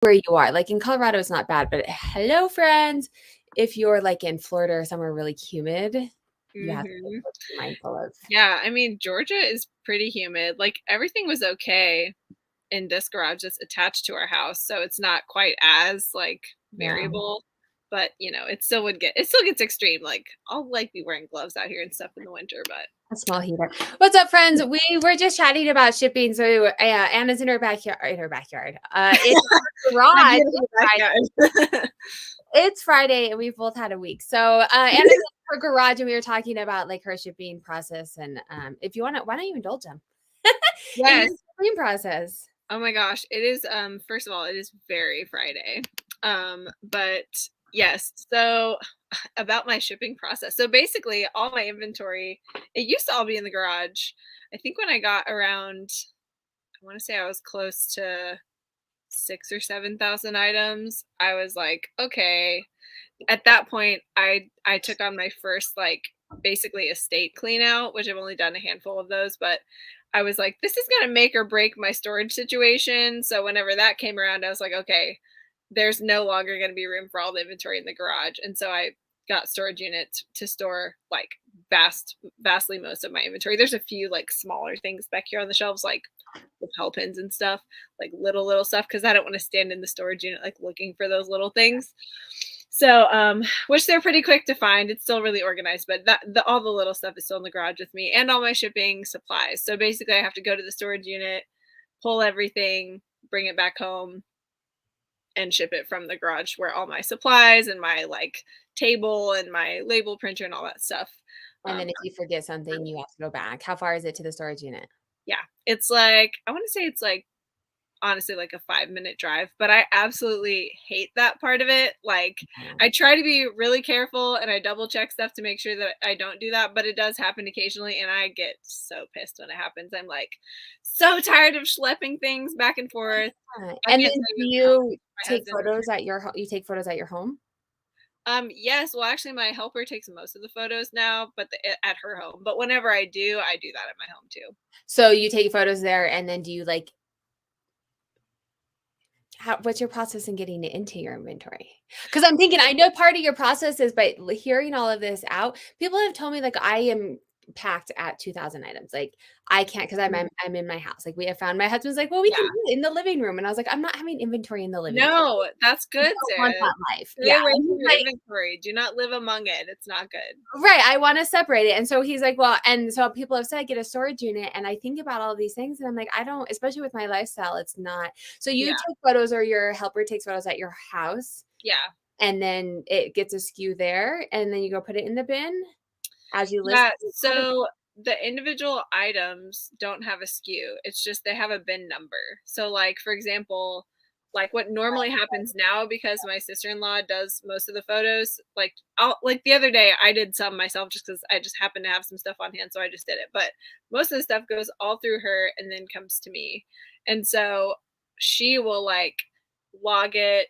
where you are. Like in Colorado, it's not bad, but hello, friends. If you're like in Florida or somewhere really humid, you have to Hmm. be mindful of. Yeah, I mean, Georgia is pretty humid. Like everything was okay in this garage that's attached to our house, so it's not quite as like Yeah, variable. But it still gets extreme. Like I'll like be wearing gloves out here and stuff in the winter, but a small heater. What's up, friends? We were just chatting about shipping. So Anna's in her backyard. In her my garage. beautiful backyard. It's Friday, and we've both had a week. So Anna's in her garage, and we were talking about like her shipping process. And if you want to, why don't you indulge them in your Yes. shipping process? Oh my gosh, it is first of all, it is very Friday. But yes, so about my shipping process. So basically all my inventory, it used to all be in the garage. I think when I got around, I want to say I was close to 6 or 7 thousand items, I was like, okay. At that point, I took on my first like basically estate clean out, which I've only done a handful of those, but I was like, this is gonna make or break my storage situation. So whenever that came around, I was like, okay, there's no longer gonna be room for all the inventory in the garage. And so I got storage units to store like vastly most of my inventory. There's a few like smaller things back here on the shelves, like with hell pins and stuff, like little stuff, because I don't want to stand in the storage unit like looking for those little things. So, which they're pretty quick to find. It's still really organized, but all the little stuff is still in the garage with me and all my shipping supplies. So basically, I have to go to the storage unit, pull everything, bring it back home, and ship it from the garage where all my supplies and my like table and my label printer and all that stuff. And Um, then if you forget something, you have to go back. How far is it to the storage unit? yeah, it's like I want to say it's like honestly like a 5-minute drive, but I absolutely hate that part of it. Like I try to be really careful and I double check stuff to make sure that I don't do that, but it does happen occasionally and I get so pissed when it happens. I'm like so tired of schlepping things back and forth. I And can't then tell do you how you my take husband. photos at your you take photos at your home? Yes, well actually my helper takes most of the photos now, but at her home. But whenever I do that at my home too. So you take photos there, and then do you like what's your process in getting it into your inventory? Because I'm thinking, I know part of your process is by hearing all of this out. People have told me like I am packed at 2,000 items. Like I can't because I'm in my house. Like we have found my husband's like, well, we can Yeah. do it in the living room, and I was like, I'm not having inventory in the living room. No, that's I good, don't want Sarah. that life. Stay Yeah, away and from he's your like, inventory. Do not live among it. It's not good. right, I want to separate it. And so he's like, well, and so people have said get a storage unit. And I think about all these things and I'm like, I don't, especially with my lifestyle, it's not. So you Yeah. take photos or your helper takes photos at your house Yeah. and then it gets a SKU there and then you go put it in the bin as you list. Yeah. So the individual items don't have a SKU. It's just they have a bin number. So like for example, like what normally happens now because my sister-in-law does most of the photos, like I'll like the other day I did some myself just because I just happened to have some stuff on hand, so I just did it. But most of the stuff goes all through her and then comes to me. And so she will like log it,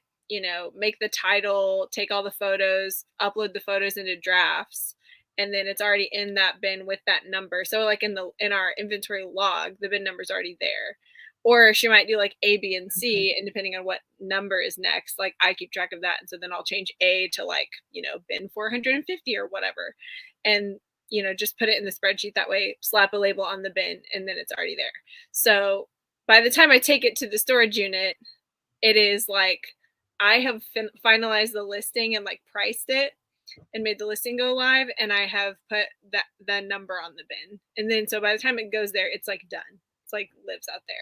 make the title, take all the photos, upload the photos into drafts, and then it's already in that bin with that number. So like in our inventory log, the bin number is already there. Or she might do like A, B, and C, and depending on what number is next, like I keep track of that. And so then I'll change A to like, bin 450 or whatever. And, just put it in the spreadsheet that way, slap a label on the bin, and then it's already there. So by the time I take it to the storage unit, it is like I have finalized the listing and like priced it and made the listing go live, and I have put the number on the bin. And then so by the time it goes there, it's like done. It's like lives out there.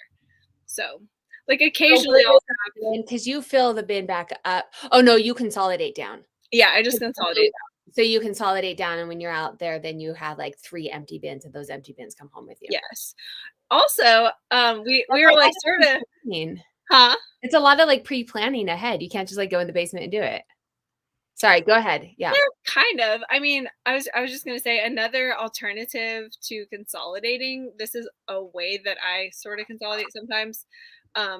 So like occasionally I'll have, Because you fill the bin back up. Oh no, you consolidate down. yeah, I just consolidate. So you consolidate down, and when you're out there, then you have like 3 empty bins, and those empty bins come home with you. Yes. Also, we were like sort of, huh? It's a lot of like pre-planning ahead. You can't just like go in the basement and do it. Sorry, go ahead. Yeah. Kind of. I mean, I was just gonna say another alternative to consolidating. This is a way that I sort of consolidate sometimes.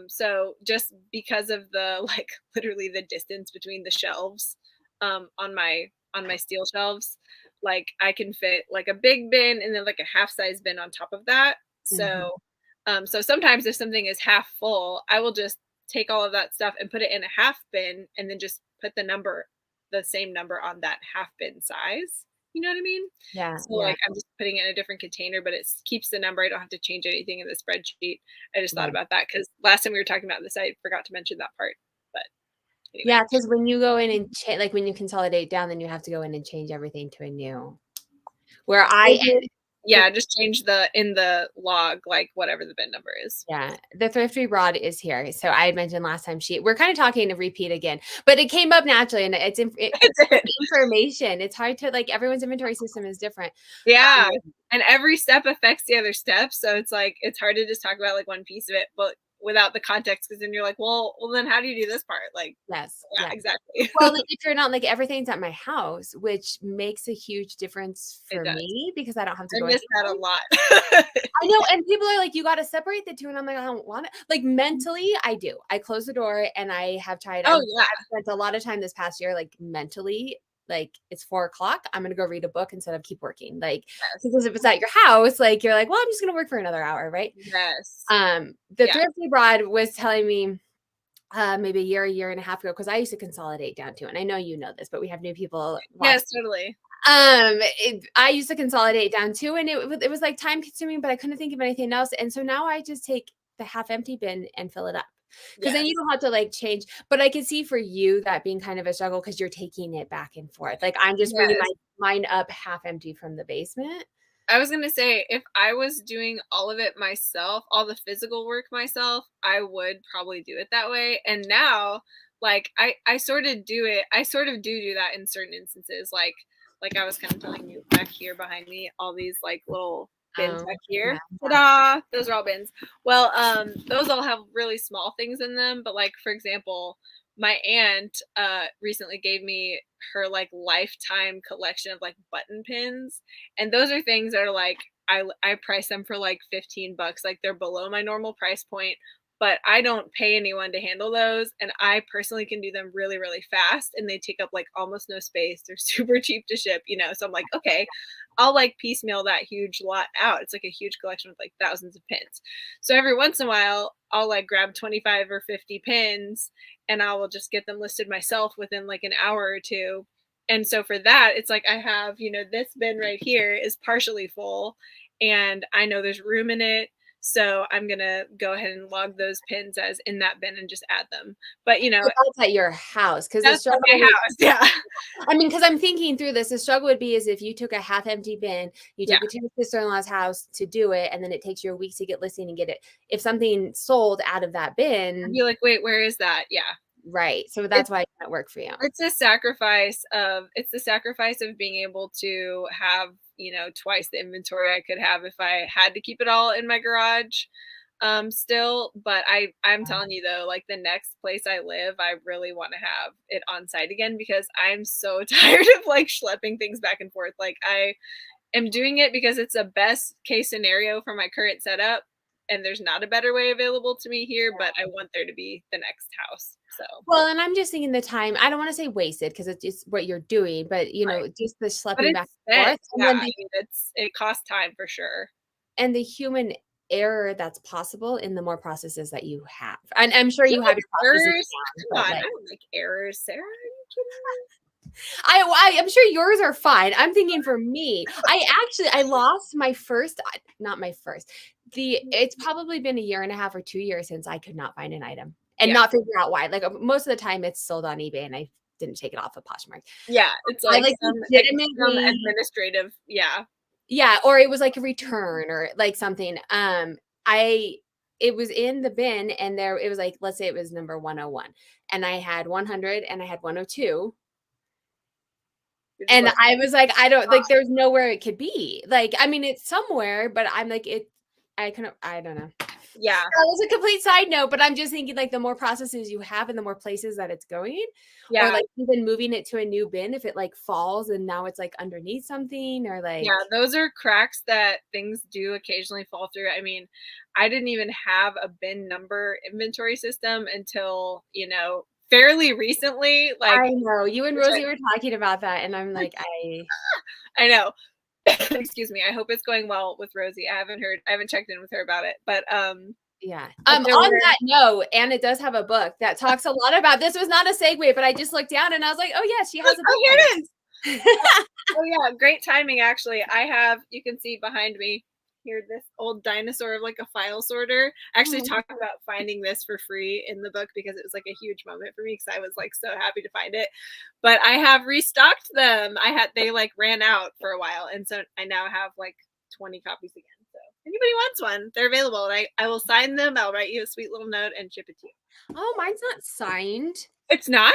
So just because of the like literally the distance between the shelves, on my steel shelves, like I can fit like a big bin and then like a half size bin on top of that. Mhm. So, so sometimes if something is half full, I will just take all of that stuff and put it in a half bin and then just put the same number on that half bin size. You know what I mean? Yeah, So, yeah, like, I'm just putting it in a different container, but it keeps the number. I don't have to change anything in the spreadsheet. I just thought right. about that because last time we were talking about this, I forgot to mention that part. But anyway, Yeah, because when you go in and like, when you consolidate down, then you have to go in and change everything to a new where or I the yeah, just change in the log, like whatever the bin number is. yeah, the thrifty broad is here. So I had mentioned last time we're kind of talking to repeat again, but it came up naturally and it's It did. information. It's hard to like everyone's inventory system is different. Yeah, Um, and every step affects the other steps, so it's like it's hard to just talk about, like, one piece of it, but without the context, because then you're like, "Well, then how do you do this part?" Like, yes, yeah, yeah. exactly. Well, like if you're not like everything's at my house, which makes a huge difference It for does. me because I don't have to I go miss that a anywhere. lot. I know, and people are like, "You gotta separate the 2," and I'm like, "I don't want it." Like, mentally, I do. I close the door, and I have tried Oh, yeah. I've spent a lot of time this past year, like, mentally, like, it's 4 o'clock. I'm gonna go read a book instead of keep working, like, Yes. because if it's at your house, like, you're like, "Well, I'm just gonna work for another hour," right? Yes. The Yeah. thrifty broad was telling me, maybe a year and a half ago, because I used to consolidate down too, and I know you know this, but we have new people watching. Yes, totally. I used to consolidate down too, and it was like time consuming, but I couldn't think of anything else. And so now I just take the half empty bin and fill it up. Because then you Yes. don't have to like change. But I can see for you that being kind of a struggle because you're taking it back and forth. Like I'm just bringing Yes. mine up half empty from the basement. I was gonna say, if I was doing all of it myself, all the physical work myself, I would probably do it that way. And now, like I sort of do it. I sort of do that in certain instances. Like I was kind of telling you back here behind me, all these like little bins Oh, back yeah. here. Ta-da! Those are all bins. Well, those all have really small things in them. But like for example, my aunt recently gave me her like lifetime collection of like button pins, and those are things that are like I price them for like 15 bucks. Like they're below my normal price point, but I don't pay anyone to handle those. And I personally can do them really, really fast. And they take up like almost no space. They're super cheap to ship, you know. So I'm like, okay, I'll like piecemeal that huge lot out. It's like a huge collection with like thousands of pins. So every once in a while, I'll like grab 25 or 50 pins and I will just get them listed myself within like an hour or two. And so for that, it's like I have, this bin right here is partially full and I know there's room in it. So I'm going to go ahead and log those pins as in that bin and just add them. But, But that's at your house because the that's at struggle my would house. Yeah. I mean, because I'm thinking through this, the struggle would be is if you took a half empty bin, you Yeah. took it to your sister-in-law's house to do it, and then it takes you a week to get listing and get it. If something sold out of that I'd bin, be like, wait, where is that? Yeah. right. So It's that's why it can't work for you. it's the sacrifice of being able to have, twice the inventory I could have if I had to keep it all in my garage. Still, but I'm telling you though, like the next place I live, I really want to have it on site again because I'm so tired of like schlepping things back and forth. Like I am doing it because it's a best case scenario for my current setup and there's not a better way available to me here, but I want there to be the next house. So, Well, and I'm just thinking the time, I don't want to say wasted because it's just what you're doing, but right. just the But schlepping back it's and spent. forth and Yeah, then I mean it costs time for sure. the human error that's possible in the more processes that you have. And I'm sure you have your processes Errors. down, Come but on, I like don't like errors, Sarah. Are you kidding I'm sure yours are fine. I'm thinking for me, I lost my first not my first. me? It's probably been a year and a half or 2 years since I could not find an item and Yeah. not figure out why. Like most of the time it's sold on eBay and I didn't take it off of Poshmark. Yeah, it's I like like some legitimately administrative yeah. yeah, or it was like a return or like something. I it was in the bin and there it was like let's say it was number 101 and I had 100 and I had 102. You're just And like, I was like, I don't like, there's nowhere it could be. Like, I mean, it's somewhere, but I'm like, I don't know. yeah, That was a complete side note, but I'm just thinking like the more processes you have and the more places that it's going, or yeah, like even moving it to a new bin, if it like falls and now it's like underneath something or yeah, like, those are cracks that things do occasionally fall through. I mean, I didn't even have a bin number inventory system until, fairly recently, like, I know you and which Rosie were talking about that. And I'm like, I know. Excuse me. I hope it's going well with Rosie. I haven't checked in with her about it, but Yeah. But they're On wearing that note, Anna does have a book that talks a lot about this. Was not a segue, but I just looked down and I was like, oh yeah, she has a book oh, here on it is. it. Oh yeah, great timing actually. I have, you can see behind me here, this old dinosaur of like a file sorter. I actually Oh, talked about finding this for free in the book because it was like a huge moment for me because I was like so happy to find it. But I have restocked them. They like ran out for a while, and so I now have like 20 copies again. So anybody wants one, they're available. And I will sign them. I'll write you a sweet little note and ship it to you. oh, mine's not signed. It's not.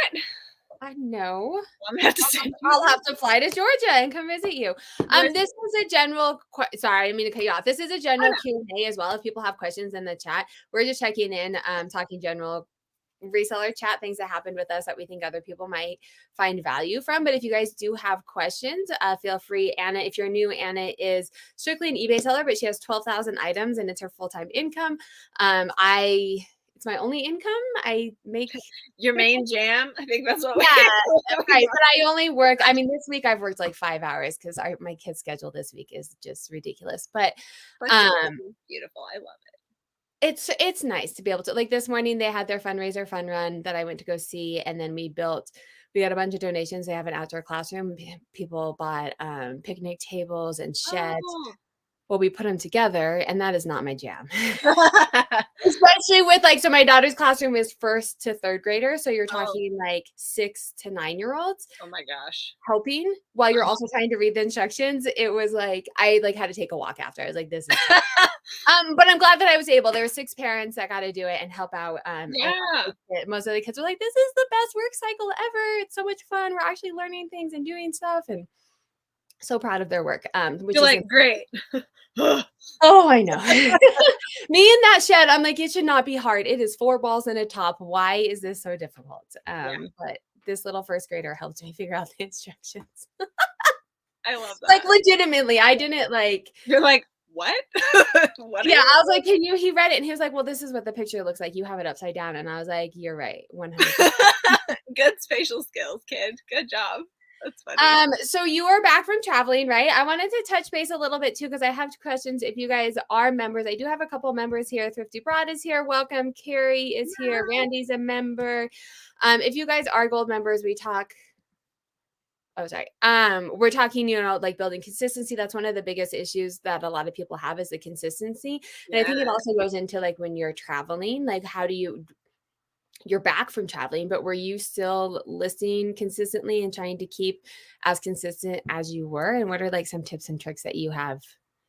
I know. I'm gonna have to send you I'll some. have to fly to Georgia and come visit you. Where's This is a general sorry, I didn't mean to cut you off. This is a oh, general no. Q&A as well. If people have questions in the chat, we're just checking in, talking general reseller chat, things that happened with us that we think other people might find value from. But if you guys do have questions, feel free. Anna, if you're new, Anna is strictly an eBay seller, but she has 12,000 items and it's her full-time income. It's my only income. I make Your main jam. I think that's what we yeah, right. yeah. But I only work, I mean, this week I've worked like 5 hours because my kid's schedule this week is just ridiculous. But um Flexibility is beautiful. I love it. it's nice to be able to, like, this morning they had their fundraiser fun run that I went to go see, and then we got a bunch of donations. They have an outdoor classroom. People bought picnic tables and sheds. Oh. Well, we put them together, and that is not my jam. Especially with, like, so my daughter's classroom is first to third graders, so you're Oh, talking like 6 to 9-year-olds oh my gosh. helping while you're also trying to read the instructions. It was like I like had to take a walk after. I was like, this is tough. But I'm glad that I was able. There were 6 parents that got to do it and help out. And Yeah. most of the kids were like, this is the best work cycle ever. It's so much fun. We're actually learning things and doing stuff, and so proud of their work. Which You're is like, great. oh, I know. Me in that shed, I'm like, it should not be hard. It is 4 balls and a top. Why is this so difficult? Yeah, But this little first grader helped me figure out the instructions. I love Like, that. legitimately, I didn't like You're like, what? What are yeah, you I was like, "Can you" he read it and he was like, "Well, this is what the picture looks like. You have it upside down." And I was like, "You're right, 100%." good spatial skills, kid. Good job. That's funny. So you are back from traveling, right? I wanted to touch base a little bit too, because I have questions. If you guys are members, I do have a couple members here. Thrifty Broad is here. Welcome. Carrie is here. Randy's a member. If you guys are gold members, we talk. Oh, sorry. We're talking, like, building consistency. That's one of the biggest issues that a lot of people have, is the consistency. And I Yeah. think it also goes into, like, when you're traveling, like, you're back from traveling, but were you still listing consistently and trying to keep as consistent as you were? And what are, like, some tips and tricks that you have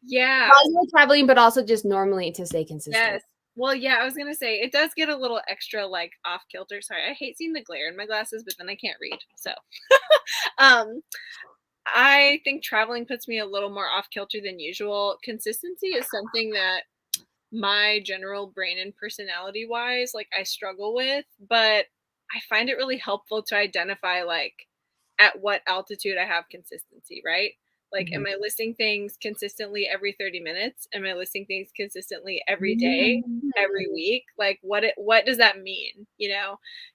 Yeah. while you're traveling, but also just normally to stay consistent? Yes. Well, yeah, I was gonna say it does get a little extra like off kilter. Sorry, I hate seeing the glare in my glasses, but then I can't read. So um I think traveling puts me a little more off kilter than usual. Consistency is something that my general brain and personality wise, like I struggle with, but I find it really helpful to identify like at what altitude I have consistency, right? Like, am Mhm. I listing things consistently every 30 minutes? Am I listing things consistently every day, Mhm. every week? Like, what does that mean?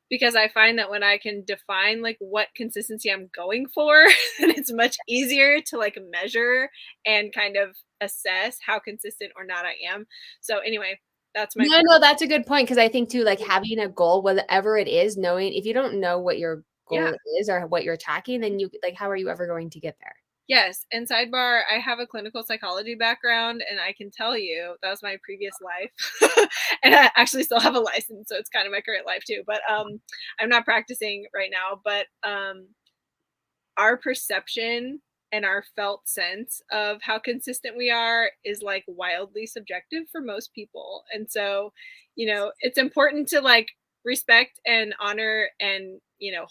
Because I find that when I can define like what consistency I'm going for, then it's much easier to like measure and kind of assess how consistent or not I am. So anyway, that's my No, that's a good point, because I think too, like, having a goal, whatever it is, knowing if you don't know what your yeah. goal is or what you're tracking, then you like, how are you ever going to get there? Yes, and sidebar, I have a clinical psychology background, and I can tell you that was my previous life. And I actually still have a license, so it's kind of my current life too. But I'm not practicing right now. But our perception and our felt sense of how consistent we are is like wildly subjective for most people. And so, it's important to like respect and honor and,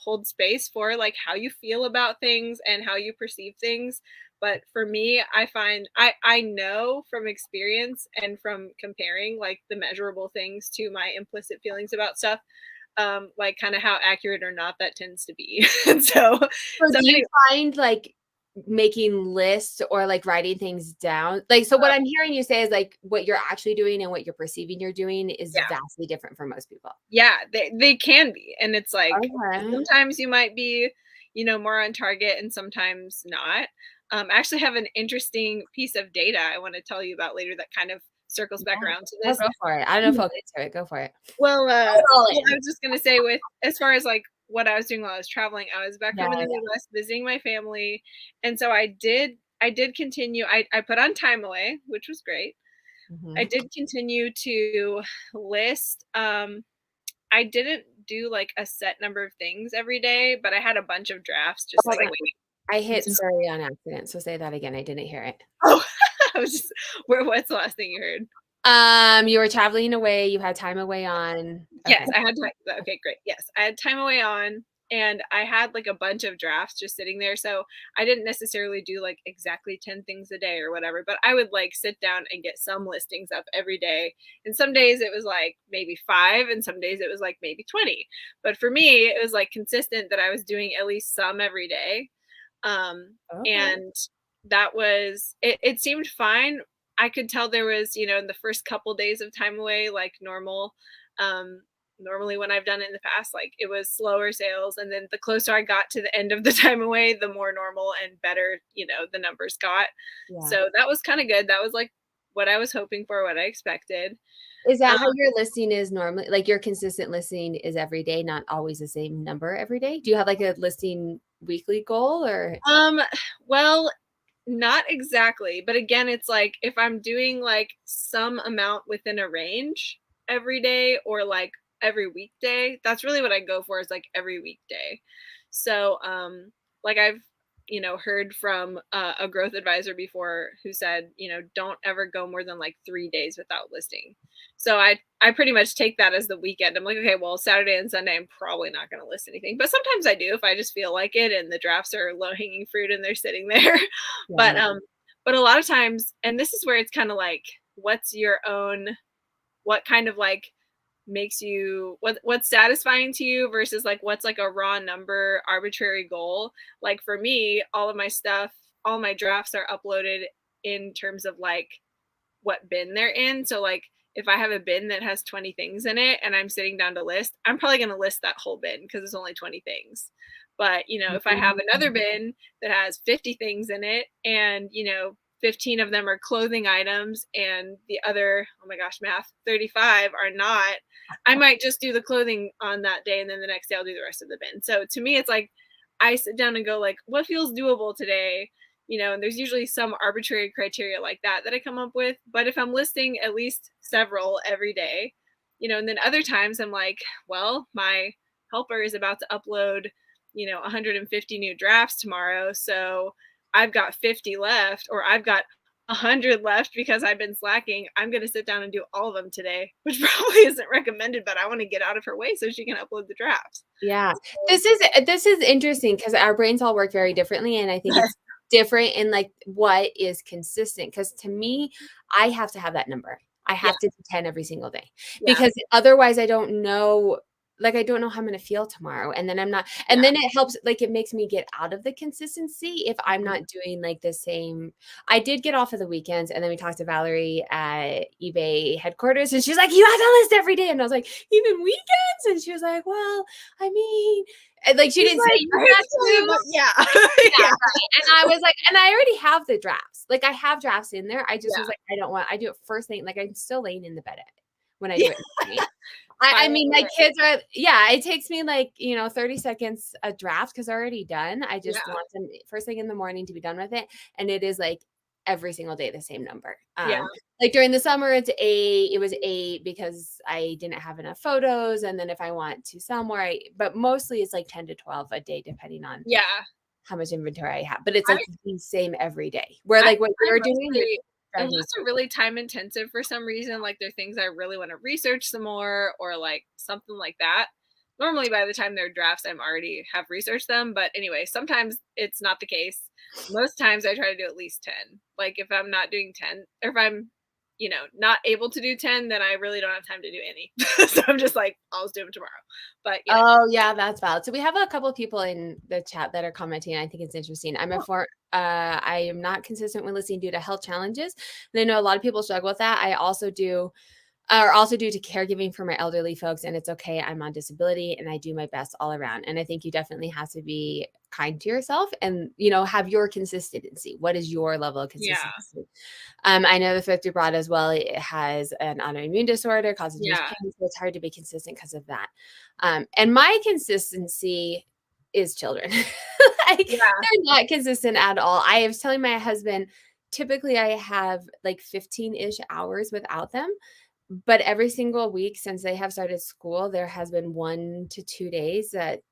hold space for like how you feel about things and how you perceive things. But for me, I find I know from experience and from comparing like the measurable things to my implicit feelings about stuff, like kind of how accurate or not that tends to be. And So so do you anyway, find, like, making lists or, like, writing things down? Like, so what I'm hearing you say is, like, what you're actually doing and what you're perceiving you're doing is yeah. vastly different for most people. Yeah, they can be, and it's like Okay. sometimes you might be, more on target and sometimes not. I actually have an interesting piece of data I want to tell you about later that kind of circles back Yeah. around to Oh, this. go for it. I don't know if I'll get to it. Go for it. Well, Throw it all I in. was just gonna say with as far as, like, what I was doing while I was traveling, I was back Yeah, home in the yeah. Midwest visiting my family, and so I did continue I put on time away, which was great. I Mhm. did continue to list, I didn't do, like, a set number of things every day, but I had a bunch of drafts just, Hold like, on. waiting. I hit sorry on accident, so say that again. I didn't hear it. Oh, I was just what's the last thing you heard? You were traveling away, you had time away on okay. Yes, I had time okay, great, yes. I had time away on, and I had, like, a bunch of drafts just sitting there, so I didn't necessarily do, like, exactly 10 things a day or whatever, but I would, like, sit down and get some listings up every day, and some days it was, like, maybe 5, and some days it was, like, maybe 20, but for me, it was, like, consistent that I was doing at least some every day, Okay. and that was it seemed fine. I could tell there was, in the first couple days of time away, like normal. Um, Normally when I've done it in the past, like it was slower sales. And then the closer I got to the end of the time away, the more normal and better, the numbers got. Yeah. So that was kind of good. That was like what I was hoping for, what I expected. Is that Um, how your listing is normally? Like, your consistent listing is every day, not always the same number every day? Do you have, like, a listing weekly goal or um, well, not exactly, but again, it's like if I'm doing like some amount within a range every day or like every weekday, that's really what I go for is like every weekday. So, like I've, heard from a growth advisor before who said, don't ever go more than like 3 days without listing. So I pretty much take that as the weekend. I'm like, okay, well, Saturday and Sunday, I'm probably not going to list anything, but sometimes I do if I just feel like it and the drafts are low hanging fruit and they're sitting there. But yeah. but a lot of times, and this is where it's kind of like, what's your own, what kind of like makes you what's satisfying to you versus like what's like a raw number arbitrary goal. Like for me, all of my stuff, all my drafts are uploaded in terms of like what bin they're in. So like if I have a bin that has 20 things in it and I'm sitting down to list, I'm probably going to list that whole bin because it's only 20 things. But, if I have another bin that has 50 things in it and, 15 of them are clothing items and the other, oh my gosh, math, 35 are not, I might just do the clothing on that day and then the next day I'll do the rest of the bin. So to me, it's like I sit down and go like, what feels doable today? And there's usually some arbitrary criteria like that I come up with. But if I'm listing at least several every day, and then other times I'm like, well, my helper is about to upload, 150 new drafts tomorrow. So I've got 50 left, or I've got 100 left because I've been slacking. I'm going to sit down and do all of them today, which probably isn't recommended, but I want to get out of her way so she can upload the drafts. Yeah. So, This is interesting because our brains all work very differently, and I think it's different in, like, what is consistent. Because to me, I have to have that number. I yeah, have to do 10 every single day yeah, because otherwise I don't know, like, I don't know how I'm gonna feel tomorrow, and then I'm not and yeah. then it helps, like, it makes me get out of the consistency if I'm Mhm. not doing, like, the same. I did get off of the weekends, and then we talked to Valerie at eBay headquarters, and she's like, "You have to list every day," and I was like, "Even weekends?" And she was like, "Well, I mean," and, like, she She's didn't say like, you I hate have to tell you, to. but yeah. Yeah, Yeah, right, and I was like and I already have the drafts. Like, I have drafts in there. I just was yeah, like, I do it first thing, like, I'm still laying in the bed when I yeah. do it in the morning. I Finally mean, my learned. kids are yeah, it takes me, like, 30 seconds a draft because 'cause they're already done. I Yeah, just want them first thing in the morning to be done with it, and it is, like, every single day the same number. yeah, Like, during the summer, it was 8 because I didn't have enough photos, and then if I want to sell more, but mostly it's, like, 10 to 12 a day depending on yeah. how much inventory I have, but it's, I like, the same every day. Where, I like, what find you're doing, it mostly drives me unless they're really time intensive for some reason, like they're things I really want to research some more or like something like that. Normally by the time they're drafts, I'm already have researched them. But anyway, sometimes it's not the case. Most times I try to do at least 10. Like if I'm not doing 10, or if I'm, not able to do 10, then I really don't have time to do any. So I'm just like, I'll just do them tomorrow. But Oh, yeah, that's valid. So we have a couple of people in the chat that are commenting. I think it's interesting. I am not consistent with listening due to health challenges. And I know a lot of people struggle with that. I also do or also due to caregiving for my elderly folks, and it's okay. I'm on disability and I do my best all around. And I think you definitely have to be kind to yourself and, have your consistency. What is your level of Yeah. consistency? I know the thrifty broad as well. It has an autoimmune disorder, causes loose Yeah. pain, so it's hard to be consistent because of that. And my consistency is children. Yeah. They're not consistent at all. I was telling my husband, typically I have like 15-ish hours without them. But every single week since they have started school, there has been 1 to 2 days that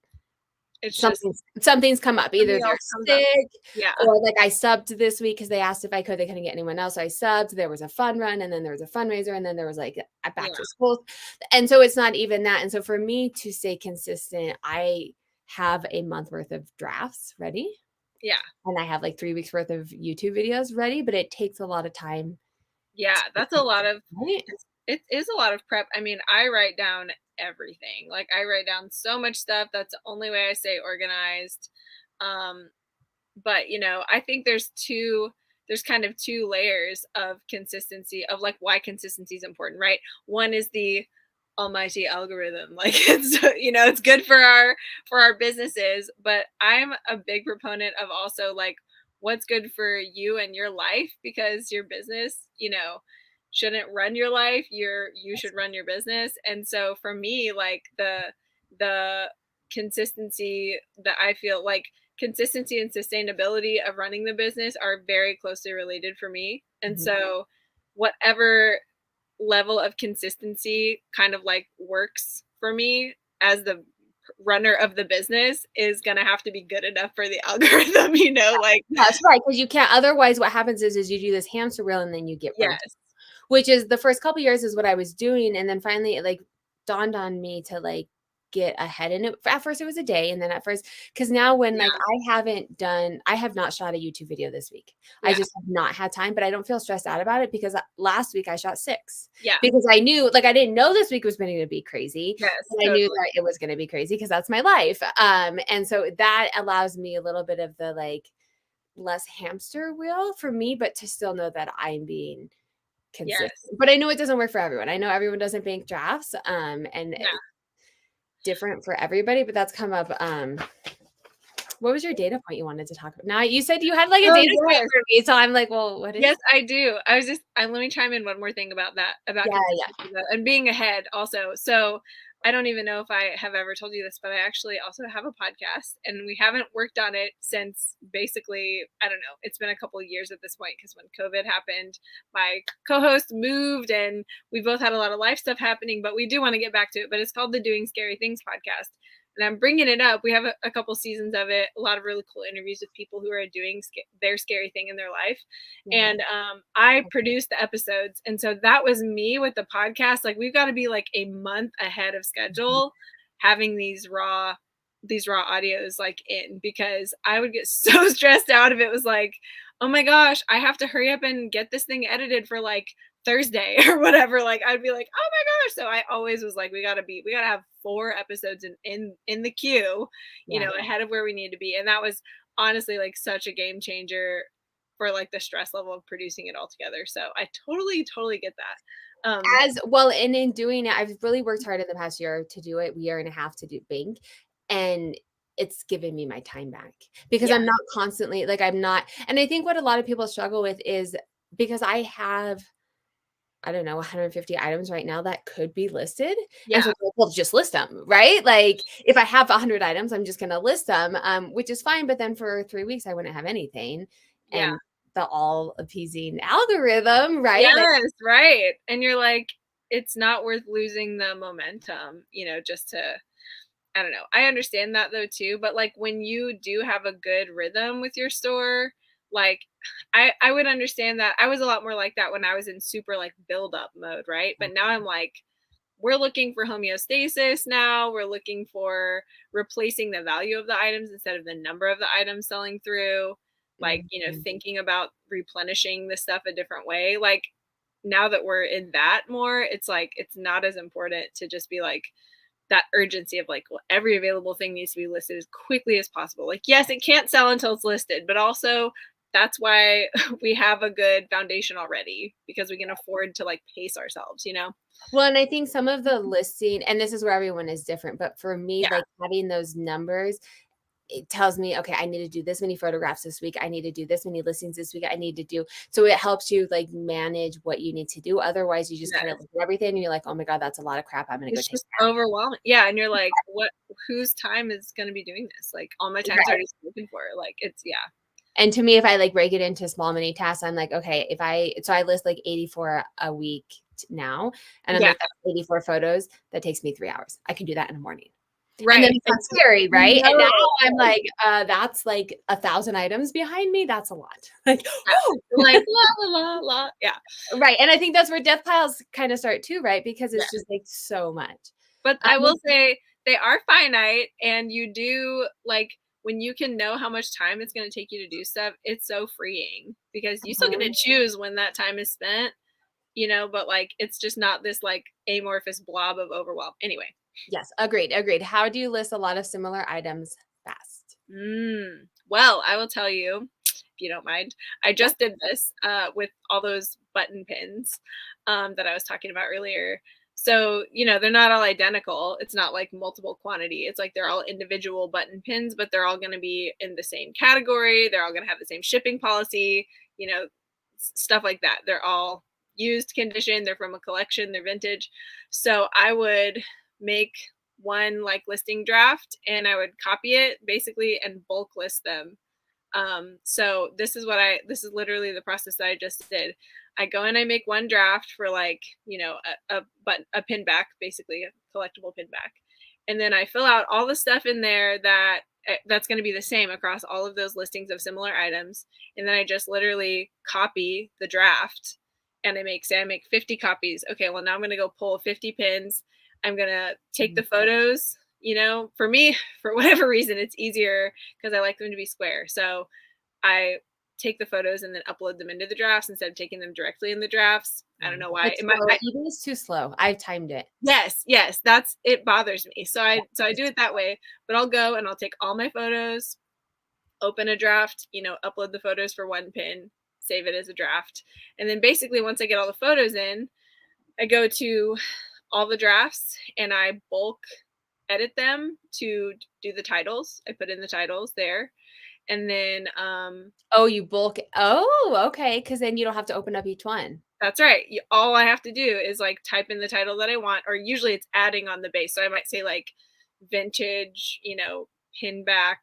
It's just something's come up. Either something they're else comes up. sick Yeah. or, like, I subbed this week because they asked if I could. They couldn't get anyone else, so I subbed. There was a fun run, and then there was a fundraiser, and then there was, like, a back Yeah. to school. And so it's not even that. And so for me to stay consistent, I have a month worth of drafts ready, Yeah. and I have, like, 3 weeks worth of YouTube videos ready, but it takes a lot of time Yeah, to that's a lot of right? it is a lot of prep. I mean, I write down everything. Like I write down so much stuff. That's the only way I stay organized. Um, but I think there's kind of two layers of consistency of like why consistency is important, right? One is the almighty algorithm. Like it's good for our businesses, but I'm a big proponent of also like what's good for you and your life because your business, shouldn't run your life. You should run your business. And so for me, like the consistency that I feel like consistency and sustainability of running the business are very closely related for me. And Mhm. so whatever level of consistency kind of like works for me as the runner of the business is going to have to be good enough for the algorithm, like That's right, because you can't otherwise what happens is you do this hamster wheel and then you get burnt. yes. Which is the first couple years is what I was doing, and then finally it, like, dawned on me to, like, get ahead, and at first it was a day, and then at first because now when, like, Yeah. I have not shot a YouTube video this week. I Yeah. just have not had time, but I don't feel stressed out about it because, last week I shot 6 Yeah. because I knew like, I didn't know this week was going to be crazy, Yes, but I knew totally. that it was gonna be crazy because that's my life, and so that allows me a little bit of the, like, less hamster wheel for me, but to still know that I'm being Yes. consistent. But I know it doesn't work for everyone. I know everyone doesn't bank drafts, and Yeah. it's different for everybody, but that's come up. What was your data point you wanted to talk about? Now you said you had like a Oh, data point yes. for me, so I'm like, well, what is Yes, it? I do. Let me chime in one more thing about that, about Yeah, consistency yeah. though, and being ahead also. So I don't even know if I have ever told you this, but I actually also have a podcast and we haven't worked on it since basically, I don't know, it's been a couple of years at this point because when COVID happened, my co-host moved and we both had a lot of life stuff happening, but we do want to get back to it. But it's called the Doing Scary Things podcast. And I'm bringing it up. We have a couple seasons of it, a lot of really cool interviews with people who are doing their scary thing in their life. Yeah. And I produced the episodes. And so that was me with the podcast. Like we've got to be like a month ahead of Mhm. schedule having these raw audios like in because I would get so stressed out if it was like, oh my gosh, I have to hurry up and get this thing edited for like Thursday or whatever. Like I'd be like, oh my gosh. So I always was like, we gotta have 4 episodes in the queue, Yeah. ahead of where we need to be. And that was honestly like such a game changer for like the stress level of producing it all together. So I totally, totally get that. As well, and in doing it, I've really worked hard in the past year to do it, year and a half to do bank, and it's given me my time back because Yeah, I'm not constantly like, I'm not and I think what a lot of people struggle with is because I have I don't know, 150 items right now that could be listed. And yeah, so, like, well, just list them, right? Like, if I have 100 items, I'm just gonna list them, which is fine. But then for 3 weeks, I wouldn't have anything. yeah. And the all appeasing algorithm, right? Like, Yes, right. And you're like, it's not worth losing the momentum, just to I don't know. I understand that though too, but like when you do have a good rhythm with your store, like I would understand that. I was a lot more like that when I was in super like build up mode, right? But now I'm like we're looking for homeostasis now. We're looking for replacing the value of the items instead of the number of the items selling through. Like, mhm. thinking about replenishing the stuff a different way. Like now that we're in that more, it's like it's not as important to just be like that urgency of like, well, every available thing needs to be listed as quickly as possible. Like, yes, it can't sell until it's listed, but also that's why we have a good foundation already because we can afford to like pace ourselves. Well, and I think some of the listing, and this is where everyone is different, but for me, Yeah. like having those numbers it tells me, okay, I need to do this many photographs this week. I need to do this many listings this week. I need to do, so it helps you like manage what you need to do. Otherwise, you just kind of Yes. look at everything and you're like, oh my God, that's a lot of crap. I'm going to go It's take just overwhelming. Yeah, and you're like, "What whose time is gonna be doing this?" Like, all my it. time's already spoken for. Like, it's yeah. And to me, if I like break it into small mini tasks, I'm like, okay, if I so I list like 84 a week now, and I'm Yeah, like, that's 84 photos. That takes me 3 hours. I can do that in the morning. And then right, it's and not scary, right? And now no. I'm like, that's like 1,000 items behind me. That's a lot. Like, Yeah. whoo. Like, la, la, la, la. Yeah, Right. And I think that's where death piles kind of start too, right? Because yeah. it's just like so much. But I Um, will say they are finite, and you do like, when you can know how much time it's gonna take you to do stuff, it's so freeing because you still get to mhm. choose when that time is spent, but, like, it's just not this, like, amorphous blob of overwhelm. Anyway. Yes, agreed, agreed. How do you list a lot of similar items fast? Well, I will tell you, if you don't mind, I Yeah. just did this with all those button pins that I was talking about earlier. So, they're not all identical. It's not like multiple quantity. It's like they're all individual button pins, but they're all going to be in the same category. They're all going to have the same shipping policy, stuff like that. They're all used condition. They're from a collection. They're vintage. So I would make one like listing draft and I would copy it basically and bulk list them. So this is literally the process that I just did. I go and I make one draft for like, a pin back, basically a collectible pin back. And then I fill out all the stuff in there that's going to be the same across all of those listings of similar items. And then I just literally copy the draft and I make 50 copies. Okay, well now I'm going to go pull 50 pins. I'm going to take the Mhm. photos. For me, for whatever reason, it's easier because I like them to be square. So I take the photos and then upload them into the drafts instead of taking them directly in the drafts. I don't know why. It's slow. Even is too slow. I've timed it. Yes, yes, that's it bothers me. So I do it that way, but I'll go and I'll take all my photos, open a draft, upload the photos for one pin, save it as a draft. And then basically once I get all the photos in, I go to all the drafts and I bulk edit them to do the titles. I put in the titles there. And then Oh, you bulk. Oh, okay. Because then you don't have to open up each one. that's right. All I have to do is like type in the title that I want, or usually it's adding on the base. So I might say like vintage, pin back.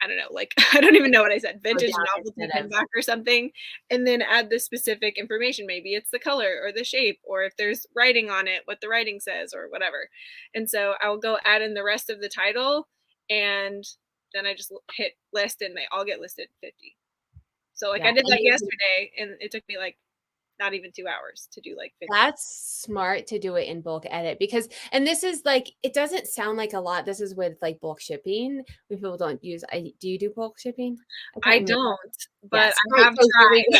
I don't know, like I don't even know what I said, Go vintage down novelty instead pin of. back or something, and then add the specific information. Maybe it's the color or the shape, or if there's writing on it, what the writing says, or whatever. And so I will go add in the rest of the title, and then I just hit list, and they all get listed 50. So like Yeah. I did And that yesterday, and it took me like not even 2 hours to do like 50. that's smart to do it in bulk edit because, and this is like, it doesn't sound like a lot. This is with like bulk shipping. When people don't use, do you do bulk shipping? I can't I remember. don't, but Yes. I Right. have So here we tried. go.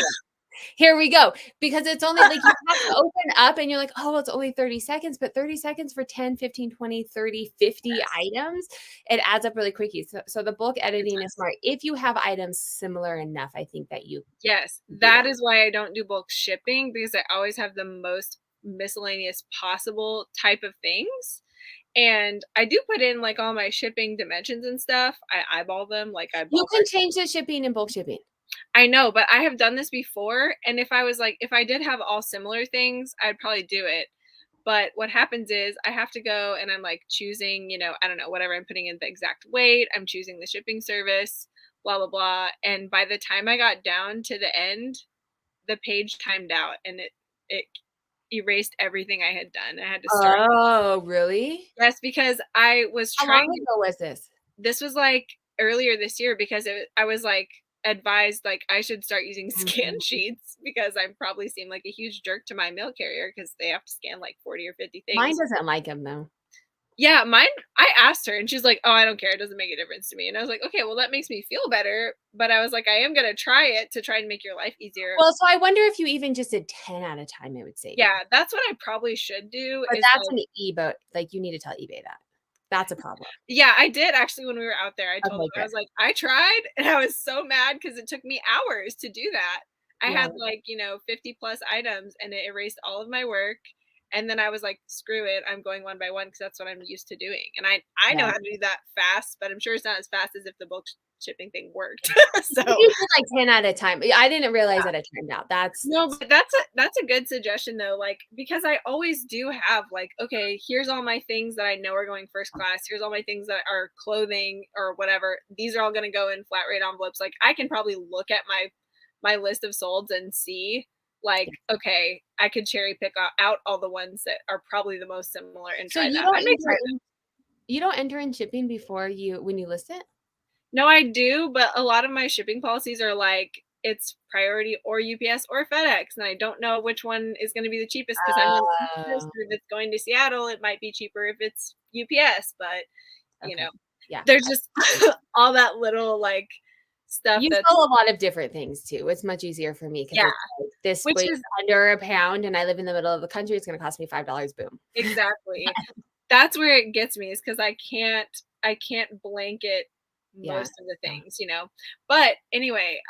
Here we go. Because it's only like you have to open up and you're like, oh, well, it's only 30 seconds, but 30 seconds for 10, 15, 20, 30, 50 Yes, items, it adds up really quickly. So the bulk it editing is does. smart. If you have items similar enough, I think that you Yes, can do that that. is why I don't do bulk shipping because I always have the most miscellaneous possible type of things. And I do put in like all my shipping dimensions and stuff. I eyeball them, like I You can ballpark. change the shipping in bulk shipping. I know, but I have done this before. And if I did have all similar things, I'd probably do it. But what happens is I have to go and I'm like choosing, I don't know, whatever I'm putting in the exact weight, I'm choosing the shipping service, blah, blah, blah. And by the time I got down to the end, the page timed out and it erased everything I had done. I had to start. Oh, really? Yes, because I was How long trying to. ago was this? This was like earlier this year because I was like advised like I should start using scan Mhm. sheets because I probably seem like a huge jerk to my mail carrier because they have to scan like 40 or 50 Mine things. doesn't like them though. Yeah, mine. I asked her and she's like, "Oh, I don't care. It doesn't make a difference to me." And I was like, "Okay, well that makes me feel better." But I was like, "I am gonna try it to try and make your life easier." Well, so I wonder if you even just did 10 at a time, it would save you. Yeah, that's what I probably should do But is that's like an eBay, like, you need to tell eBay that. That's a problem. yeah, I did actually when we were out there. I told Okay, them I good. was like, "I tried," and I was so mad because it took me hours to do that. I Yeah. had like, 50 plus items and it erased all of my work And then I was like, screw it, I'm going one by one because that's what I'm used to doing. And I know Yeah. how to do that fast, but I'm sure it's not as fast as if the bulk shipping thing worked. If So you did like 10 at a time, I didn't realize that it turned out. That's no, but that's a good suggestion though, like, because I always do have like, okay, here's all my things that I know are going first class. Here's all my things that are clothing or whatever. These are all going to go in flat rate envelopes. Like I can probably look at my list of solds and see like, okay, I could cherry pick out all the ones that are probably the most similar and so try that. That makes sense. you don't enter in shipping before when you list it? No, I do, but a lot of my shipping policies are like it's priority or UPS or FedEx, and I don't know which one is going to be the cheapest because I'm on the East Coast. Oh, If it's going to Seattle, it might be cheaper if it's UPS, but you okay. know, Yeah. there's just all that little like stuff You that's sell a lot of different things too. It's much easier for me because yeah, it's like this which weighs is under a pound and I live in the middle of the country. It's going to cost me $5. Boom. exactly that's where it gets me is because I can't blanket Yeah. most of the things, But anyway,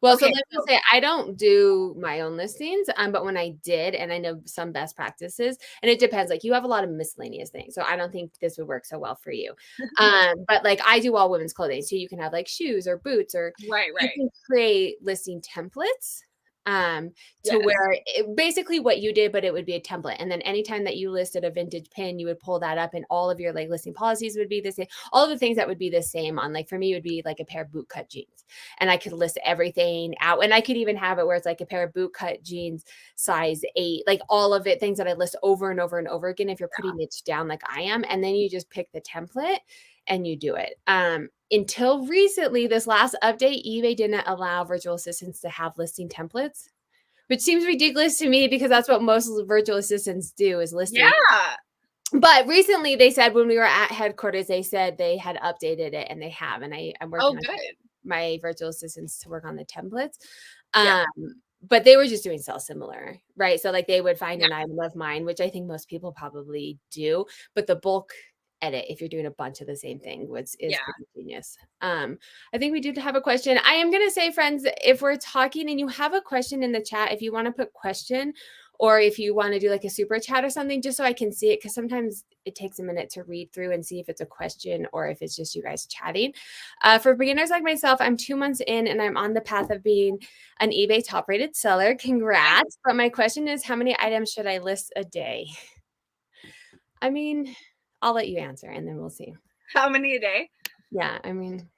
Well, so okay, let me so say, I don't do my own listings, but when I did, and I know some best practices, and it depends. Like you have a lot of miscellaneous things, so I don't think this would work so well for you. But like I do all women's clothing, so you can have like shoes or boots, or right, you right, can create listing templates. To yes, where basically what you did, but it would be a template. And then anytime that you listed a vintage pin, you would pull that up and all of your like listing policies would be the same. All of the things that would be the same on like for me would be like a pair of boot cut jeans. And I could list everything out. And I could even have it where it's like a pair of boot cut jeans, size 8, like all of it, things that I list over and over and over again if you're pretty niche down like I am. And then you just pick the template and you do it. Until recently, this last update, eBay didn't allow virtual assistants to have listing templates, which seems ridiculous to me because that's what most virtual assistants do is listing. yeah. But recently they said when we were at headquarters, they said they had updated it and they have. And I'm Oh, working on good. my virtual assistants to work on the templates. Yeah, Um, but they were just doing sell similar, right? So like they would find yeah, an item of mine, which I think most people probably do, but the bulk edit if you're doing a bunch of the same thing is yeah. pretty genius. I think we did have a question. I am gonna say, friends, if we're talking and you have a question in the chat, if you want to put question or if you want to do like a super chat or something, just so I can see it, because sometimes it takes a minute to read through and see if it's a question or if it's just you guys chatting. For beginners like myself, I'm 2 months in and I'm on the path of being an eBay top rated seller. Congrats. But my question is, how many items should I list a day? I mean, I'll let you answer and then we'll see. How many a day? Yeah, I mean,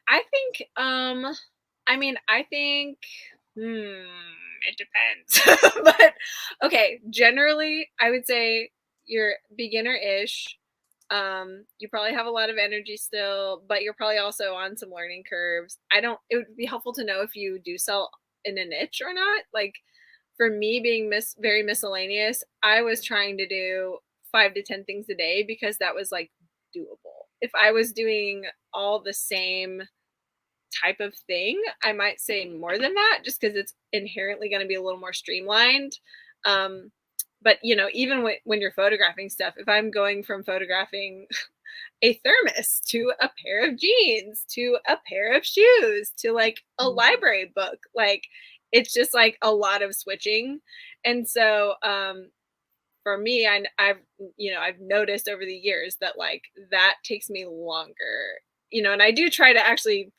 I think, I think, it depends. But okay, generally, I would say you're beginner-ish. You probably have a lot of energy still, but you're probably also on some learning curves. It would be helpful to know if you do sell in a niche or not. Like for me being very miscellaneous, I was trying to do 5 to 10 things a day because that was like doable. If I was doing all the same type of thing, I might say more than that just because it's inherently going to be a little more streamlined. Um, but even when you're photographing stuff, if I'm going from photographing a thermos to a pair of jeans to a pair of shoes to like a library book, like it's just like a lot of switching. And so for me, I've noticed over the years that like that takes me longer, and I do try to actually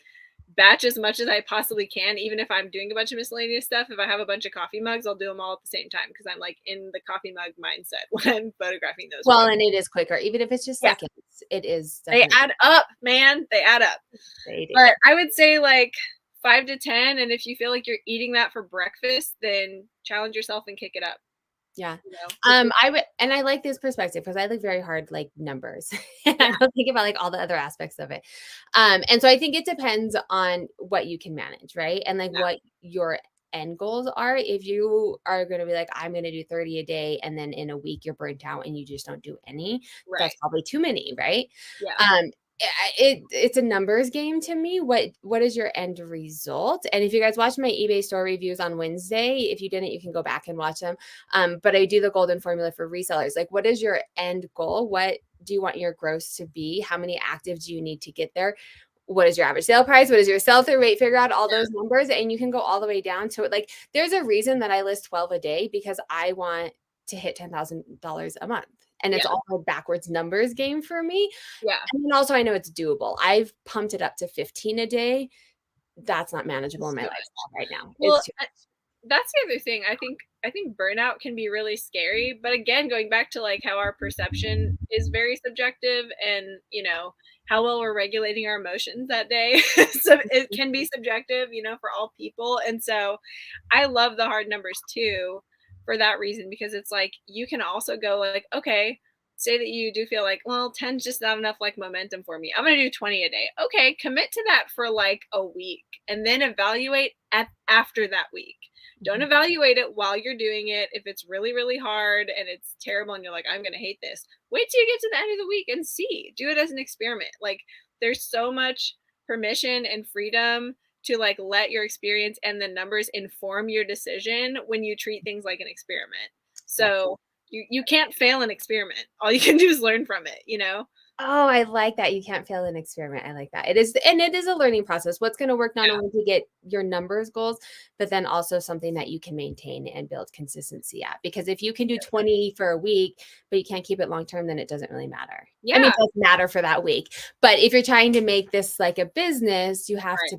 batch as much as I possibly can, even if I'm doing a bunch of miscellaneous stuff. If I have a bunch of coffee mugs, I'll do them all at the same time because I'm like in the coffee mug mindset when I'm photographing those well, photos. and it is quicker, even if it's just Yeah, seconds. It is they definitely add up, man. They add up. they do. But I would say like 5 to 10. And if you feel like you're eating that for breakfast, then challenge yourself and kick it up. Yeah. Just I would, and I like this perspective because I look very hard like numbers. And yeah, I don't think about like all the other aspects of it. And so I think it depends on what you can manage, right? And like yeah, what your end goals are. If you are going to be like, I'm going to do 30 a day, and then in a week you're burnt out and you just don't do any, right. that's probably too many, right? Yeah, Um, it's a numbers game to me. What is your end result? And if you guys watch my eBay store reviews on Wednesday, if you didn't, you can go back and watch them. But I do the golden formula for resellers. Like, what is your end goal? What do you want your gross to be? How many actives do you need to get there? What is your average sale price? What is your sell-through rate? Figure out all those numbers and you can go all the way down to it. Like, there's a reason that I list 12 a day because I want to hit $10,000 a month. And it's Yeah. all a backwards numbers game for me. Yeah. And then also I know it's doable. I've pumped it up to 15 a day. That's not manageable It's in my too much. lifestyle right now. Well, It's too that's the other thing. I think burnout can be really scary, but again, going back to like how our perception is very subjective and, how well we're regulating our emotions that day. So it can be subjective, for all people. And so I love the hard numbers too for that reason because it's like you can also go like, okay, say that you do feel like, well, 10's just not enough like momentum for me. I'm going to do 20 a day. Okay, commit to that for like a week and then evaluate after that week. Don't evaluate it while you're doing it. If it's really, really hard and it's terrible and you're like, I'm going to hate this, wait till you get to the end of the week and see. Do it as an experiment. Like, there's so much permission and freedom to like let your experience and the numbers inform your decision when you treat things like an experiment. Yep. So you can't fail an experiment. All you can do is learn from it. Oh, I like that. You can't fail an experiment. I like that. It is, and it is a learning process. What's going to work not Yeah, only to get your numbers goals, but then also something that you can maintain and build consistency at. Because if you can do 20 for a week, but you can't keep it long term, then it doesn't really matter. I mean, yeah, it does matter for that week. But if you're trying to make this like a business, you have right. to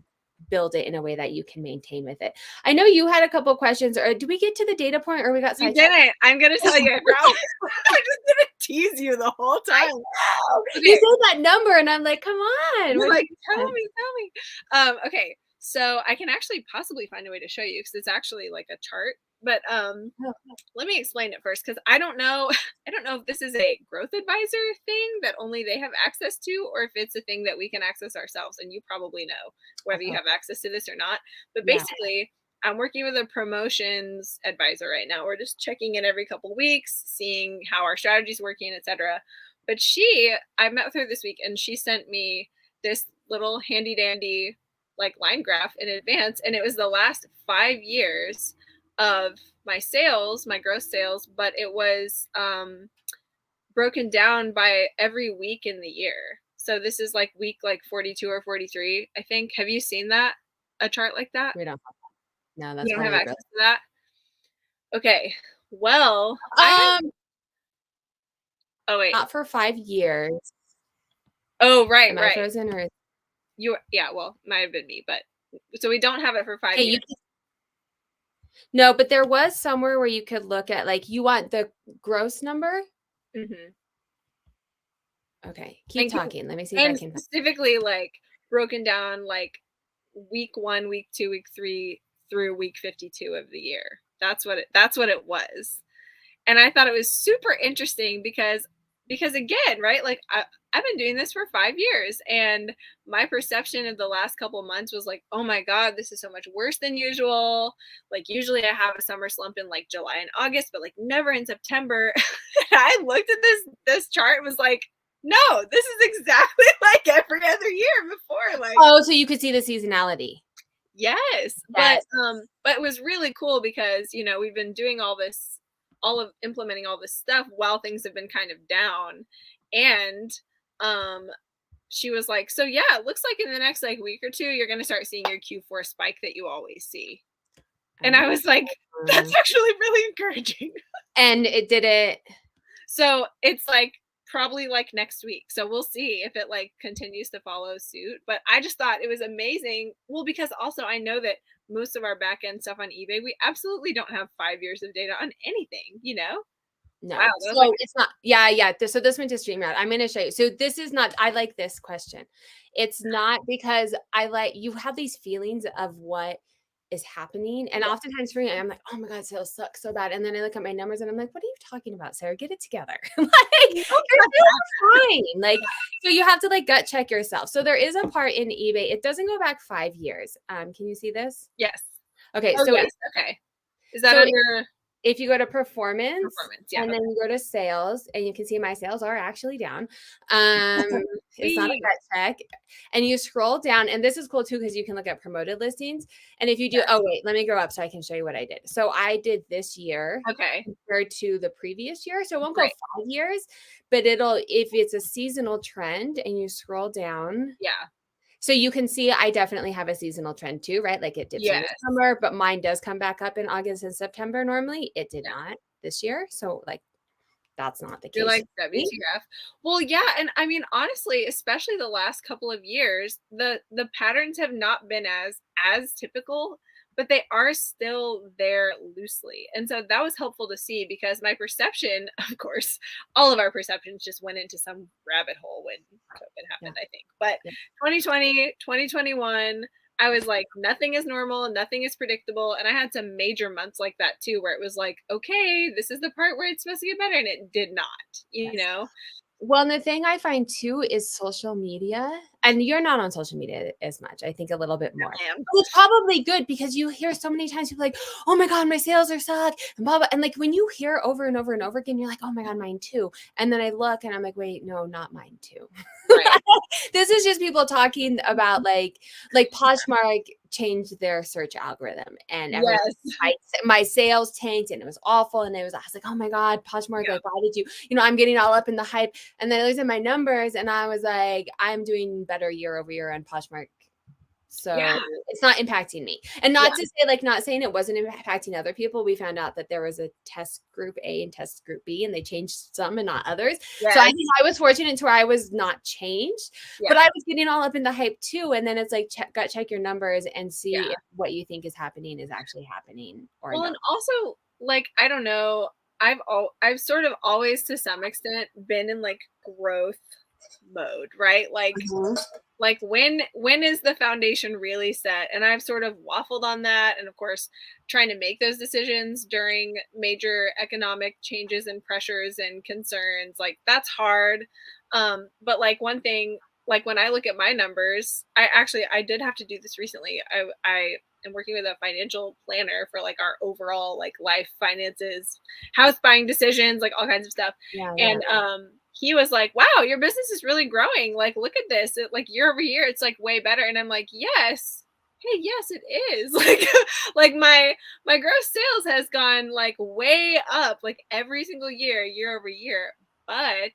build it in a way that you can maintain with it. I know you had a couple questions, or did we get to the data point or we got We sidetracked? didn't. I'm gonna tell you, I promise. I just gonna tease you the whole I time. know. You Okay, said that number, and I'm like, come on. you're What do like, you tell want? me, tell me. Okay, so I can actually possibly find a way to show you because it's actually like a chart. But Oh, let me explain it first because I don't know. I don't know if this is a growth advisor thing that only they have access to, or if it's a thing that we can access ourselves. And you probably know whether you okay. have access to this or not. But Yeah. basically, I'm working with a promotions advisor right now. We're just checking in every couple weeks, seeing how our strategy's working, etc. But I met with her this week, and she sent me this little handy dandy like line graph in advance, and it was the last 5 years of my sales, my gross sales, but it was broken down by every week in the year. So this is like week like 42 or 43, I think. Have you seen that? A chart like that? We don't have no, that's You don't have probably real. access to that? Okay. Well, I have Um, oh wait. not for 5 years. Oh, right, Am I right. frozen or Yeah, well, might have been me, but so we don't have it for 5 okay, years. no, but there was somewhere where you could look at like you want the gross number? Mhm. Okay, keep And talking. Let me see if I and can specifically like broken down like week 1, week 2, week 3 through week 52 of the year. That's what it was. And I thought it was super interesting because again, right? Like I've been doing this for 5 years and my perception of the last couple months was like, oh my God, this is so much worse than usual. Like usually I have a summer slump in like July and August, but like never in September. And I looked at this chart and was like, no, this is exactly like every other year before. Like Oh, so you could see the seasonality. yes, Yes. but it was really cool because, we've been doing all of implementing all this stuff while things have been kind of down. And um she was like, "So yeah, it looks like in the next like week or two you're going to start seeing your Q4 spike that you always see." And I was like, Oh. "That's actually really encouraging." And it did it So, it's like probably like next week. So we'll see if it like continues to follow suit. But I just thought it was amazing. Well, because also I know that most of our back end stuff on eBay, we absolutely don't have 5 years of data on anything. Wow, no. that was like So it's not yeah, yeah. So this went to StreamYard. I'm gonna show you. So this is not I like this question. It's not because I like you have these feelings of what is happening. And yeah. oftentimes for me, I'm like, oh my God, sales suck so bad. And then I look at my numbers and I'm like, what are you talking about, Sarah? Get it together. Like No, your sales are fine. Like, so you have to like gut check yourself. So there is a part in eBay. It doesn't go back 5 years. Can you see this? yes. Okay, Oh, so yes. Okay. Is that so under if you go to performance performance? Yeah. and then Okay. you go to sales, and you can see my sales are actually down. Um, it's not a Sweet. gut check. And you scroll down, and this is cool too because you can look at promoted listings. And if you do, Yes. oh wait, let me go up so I can show you what I did. So I did this year Okay. compared to the previous year. So it won't go Great. 5 years, but it'll if it's a seasonal trend and you scroll down. Yeah. So you can see I definitely have a seasonal trend too, right? Like it dips in the Yes. summer, but mine does come back up in August and September normally. It did Yeah. not. this year. So like that's not the You're case like, for me. WTF? Well, yeah, and I mean, honestly, especially the last couple of years, the patterns have not been as typical, but they are still there loosely. And so that was helpful to see because my perception, of course, all of our perceptions just went into some rabbit hole when COVID Yeah. happened, I think. But Yeah. 2020, 2021, I was like, nothing is normal, nothing is predictable. And I had some major months like that too, where it was like, okay, this is the part where it's supposed to get better. And it did not, you Yes. know? Well, and the thing I find too is social media, and you're not on social media as much, I think a little bit more. I am. But it's probably good because you hear so many times people like, "Oh my god, my sales are suck," and blah, blah, and, like, when you hear over and over and over again, you're like, "Oh my god, mine too," and then I look and I'm like, "Wait, no, not mine too." Right. This is just people talking about, like Poshmark changed their search algorithm, and everyone Yes. my sales tanked, and it was awful, and I was like, "Oh my god, Poshmark, Yeah. like, why did you," I'm getting all up in the hype, and then I looked at my numbers, and I was like, "I'm doing better year over year on Poshmark." Yeah. So it's not impacting me. And Yeah. not to say, like, not saying it wasn't impacting other people. We found out that there was a test group A and test group B, and they changed some and not others. So I Yes. think I was fortunate to where I was not changed, Yeah. but I was getting all up in the hype too. And then it's like, check your numbers and Yeah. see if what you think is happening is actually happening or Well, no. and also, like, I don't know, I've sort of always to some extent been in like growth mode, right? Mhm. Like when is the foundation really set? And I've sort of waffled on that, and of course trying to make those decisions during major economic changes and pressures and concerns, like that's hard. But like one thing, like when I look at my numbers, I did have to do this recently. I am working with a financial planner for like our overall like life finances, house buying decisions, like all kinds of stuff. Yeah, yeah. And he was like, "Wow, your business is really growing. Like, look at this. Like year over year, it's like way better." And I'm like, "Yes, hey, yes, it is." Like my gross sales has gone like way up, like every single year, year over year. But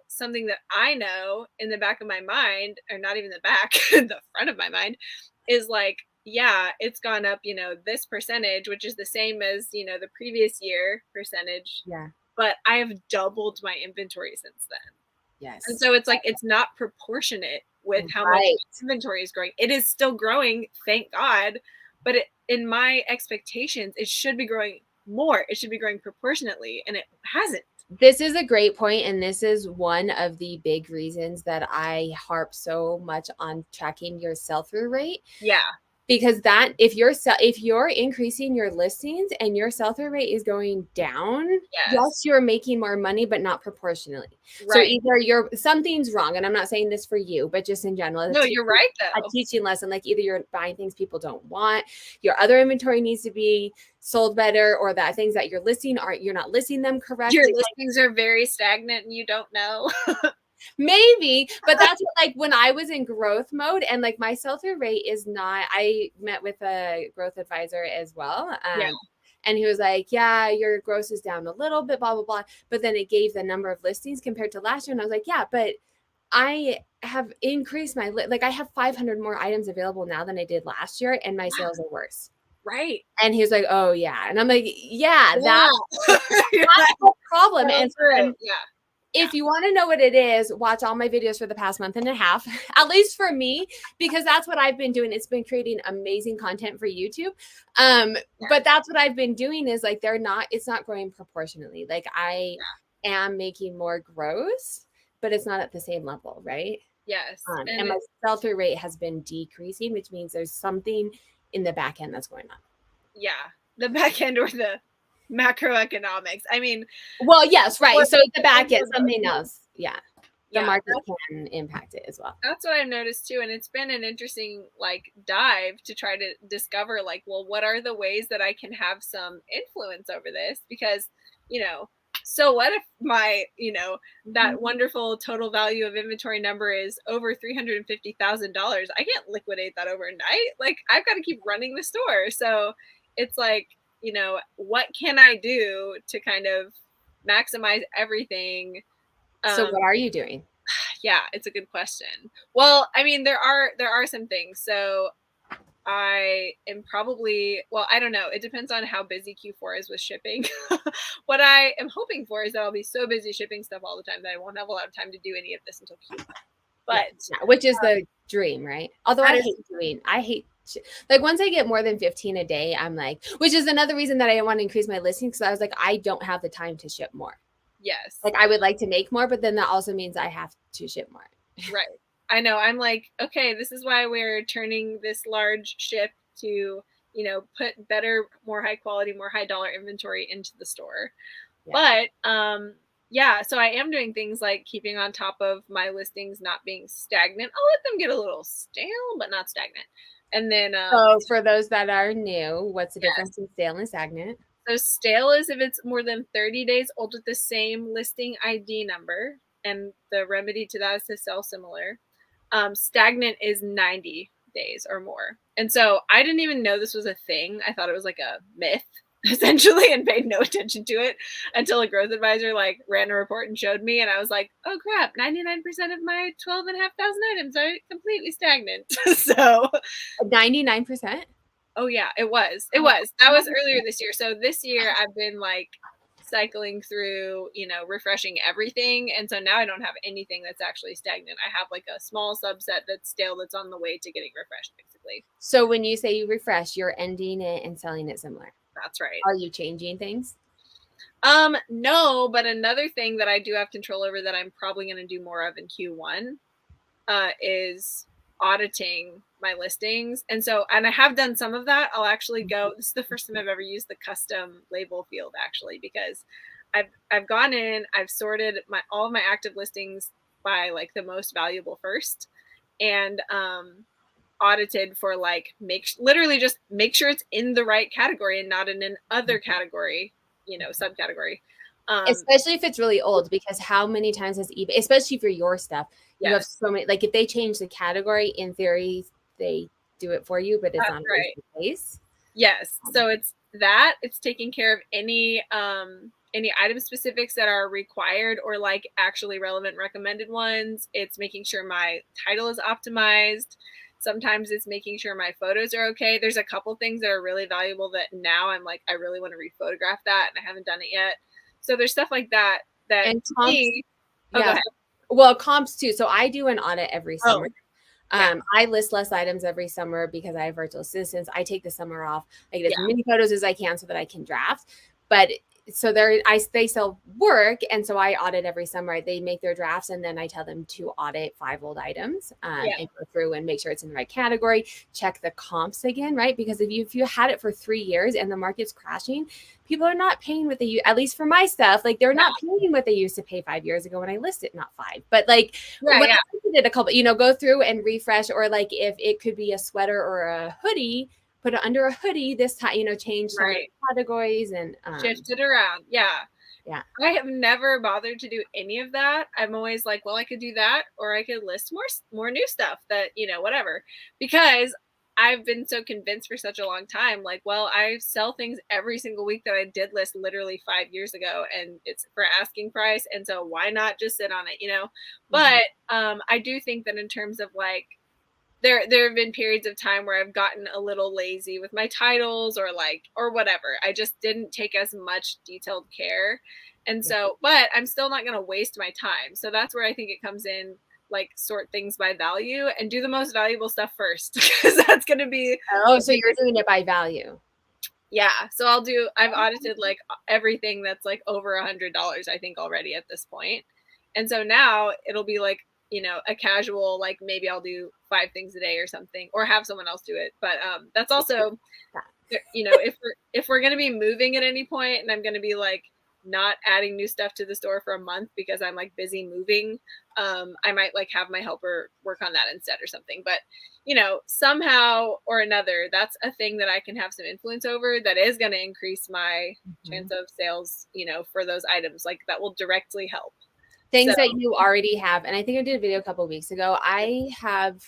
something that I know in the back of my mind, or not even the back, the front of my mind, is like, yeah, it's gone up, this percentage, which is the same as the previous year percentage, Yeah. but I have doubled my inventory since then. And Yes. so it's like it's not proportionate with how much Right. inventory is growing. It is still growing, thank God, but in my expectations, it should be growing more. It should be growing proportionately, and it hasn't. This is a great point, and this is one of the big reasons that I harp so much on tracking your sell-through rate, Yeah. because that if you're increasing your listings and your sell-through rate is going down, Yes. yes, you're making more money, but not proportionally. So Right. either something's wrong, and I'm not saying this for you, but just in general, No, you're right a though. teaching lesson, like either you're buying things people don't want, your other inventory needs to be sold better, or that things that you're listing you're not listing them Your correctly. listings are very stagnant and you don't know. Maybe, but that's what, like, when I was in growth mode and like my sell-through rate is not, I met with a growth advisor as well. Yeah. And he was like, "Yeah, your gross is down a little bit, blah, blah, blah." But then it gave the number of listings compared to last year. And I was like, "Yeah, but I have increased like I have 500 more items available now than I did last year, and my Yeah. sales are worse." Right. And he was like, "Oh, yeah." And I'm like, "Yeah, Yeah. You're that's like, the problem." so And true. Yeah. Yeah. if you want to know what it is, watch all my videos for the past month and a half, at least for me, because that's what I've been doing. It's been creating amazing content for YouTube. But that's what I've been doing is like it's not growing proportionately. Like I am making more gross, but it's not at the same level, right? Yes. And And my sell-through rate has been decreasing, which means there's something in the back end that's going on. yeah, the back end or the macroeconomics. I mean, Well, yes, right. So the back end, or both. something else. Yeah. The Yeah, market can impact it as well. that's what I've noticed too. And it's been an interesting like dive to try to discover like, well, what are the ways that I can have some influence over this? Because, so what if my, that wonderful total value of inventory number is over $350,000? I can't liquidate that overnight. Like I've got to keep running the store. So it's like, what can I do to kind of maximize everything? So Um, what are you doing? yeah, it's a good question. Well, I mean, there are some things. So I am probably, well, I don't know. It depends on how busy Q4 is with shipping. What I am hoping for is that I'll be so busy shipping stuff all the time that I won't have a lot of time to do any of this until Q1. Yeah, But yeah, which is the dream, right? Although that is, I hate like once I get more than 15 a day, I'm like, which is another reason that I want to increase my listings because I was like, I don't have the time to ship more. yes, Like I would like to make more, but then that also means I have to ship more. right. I know. I'm like, okay, this is why we're turning this large ship to, put better, more high quality, more high dollar inventory into the store. Yeah. But yeah, so I am doing things like keeping on top of my listings not being stagnant. I'll let them get a little stale, but not stagnant. And then So for those that are new, what's the yes. difference in stale and stagnant? So stale is if it's more than 30 days old with the same listing ID number, and the remedy to that is to sell similar. Stagnant is 90 days or more. And so I didn't even know this was a thing. I thought it was like a myth essentially and paid no attention to it until a growth advisor like ran a report and showed me, and I was like, oh crap, 99% of my 12,500 items are completely stagnant. So 99%? oh yeah, it was. Oh, That was earlier this year. So this year I've been like cycling through, refreshing everything. And so now I don't have anything that's actually stagnant. I have like a small subset that's stale that's on the way to getting refreshed, basically. so when you say you refresh, you're ending it and selling it similar. That's right. Are you changing things? No, but another thing that I do have control over that I'm probably going to do more of in Q1 is auditing my listings. And I have done some of that. I'll actually go, this is the first time I've ever used the custom label field actually, because I've gone in, I've sorted all of my active listings by like the most valuable first, and audited for like literally just make sure it's in the right category and not in an other category, subcategory. Especially if it's really old, because how many times has eBay, especially for your stuff, you have Yes, so many, like if they change the category, in theory, they do it for you, but it's that's not always right. the case. Yes. So it's taking care of any item specifics that are required or like actually relevant recommended ones. It's making sure my title is optimized. Sometimes it's making sure my photos are okay. There's a couple things that are really valuable that now I'm like, I really want to rephotograph that and I haven't done it yet. So there's stuff like that And to comps, me. Oh, go yeah. ahead. Well, comps too. So I do an audit every Oh, summer. yeah. I list less items every summer because I have virtual assistants. I take the summer off. I get as Yeah. many photos as I can so that I can draft. But so they sell work, and so I audit every summer. They make their drafts, and then I tell them to audit 5 old items Yeah. and go through and make sure it's in the right category. Check the comps again, right? Because if you had it for 3 years and the market's crashing, people are not paying what they, at least for my stuff, like they're not paying what they used to pay 5 years ago when I listed, not 5, but like when Yeah. I did a couple, go through and refresh, or like if it could be a sweater or a hoodie, put it under a hoodie this time, change some of the Right. categories and Shift it around. Yeah. yeah. I have never bothered to do any of that. I'm always like, well, I could do that, or I could list more new stuff that, whatever. Because I've been so convinced for such a long time, like, well, I sell things every single week that I did list literally 5 years ago, and it's for asking price, and so why not just sit on it? But I do think that in terms of like there have been periods of time where I've gotten a little lazy with my titles or whatever. I just didn't take as much detailed care. And Yeah. so, but I'm still not going to waste my time. So that's where I think it comes in, like sort things by value and do the most valuable stuff first, because that's going to be Oh, so you're doing it by value. yeah. So I've audited like everything that's like over $100, I think, already at this point. And so now it'll be like, a casual, like maybe I'll do 5 things a day or something, or have someone else do it. But that's also, if we're going to be moving at any point and I'm going to be like not adding new stuff to the store for a month because I'm like busy moving, I might like have my helper work on that instead or something. But somehow or another, that's a thing that I can have some influence over that is going to increase my chance of sales, for those items. Like that will directly help. Things So that you already have. And I think I did a video a couple of weeks ago. I have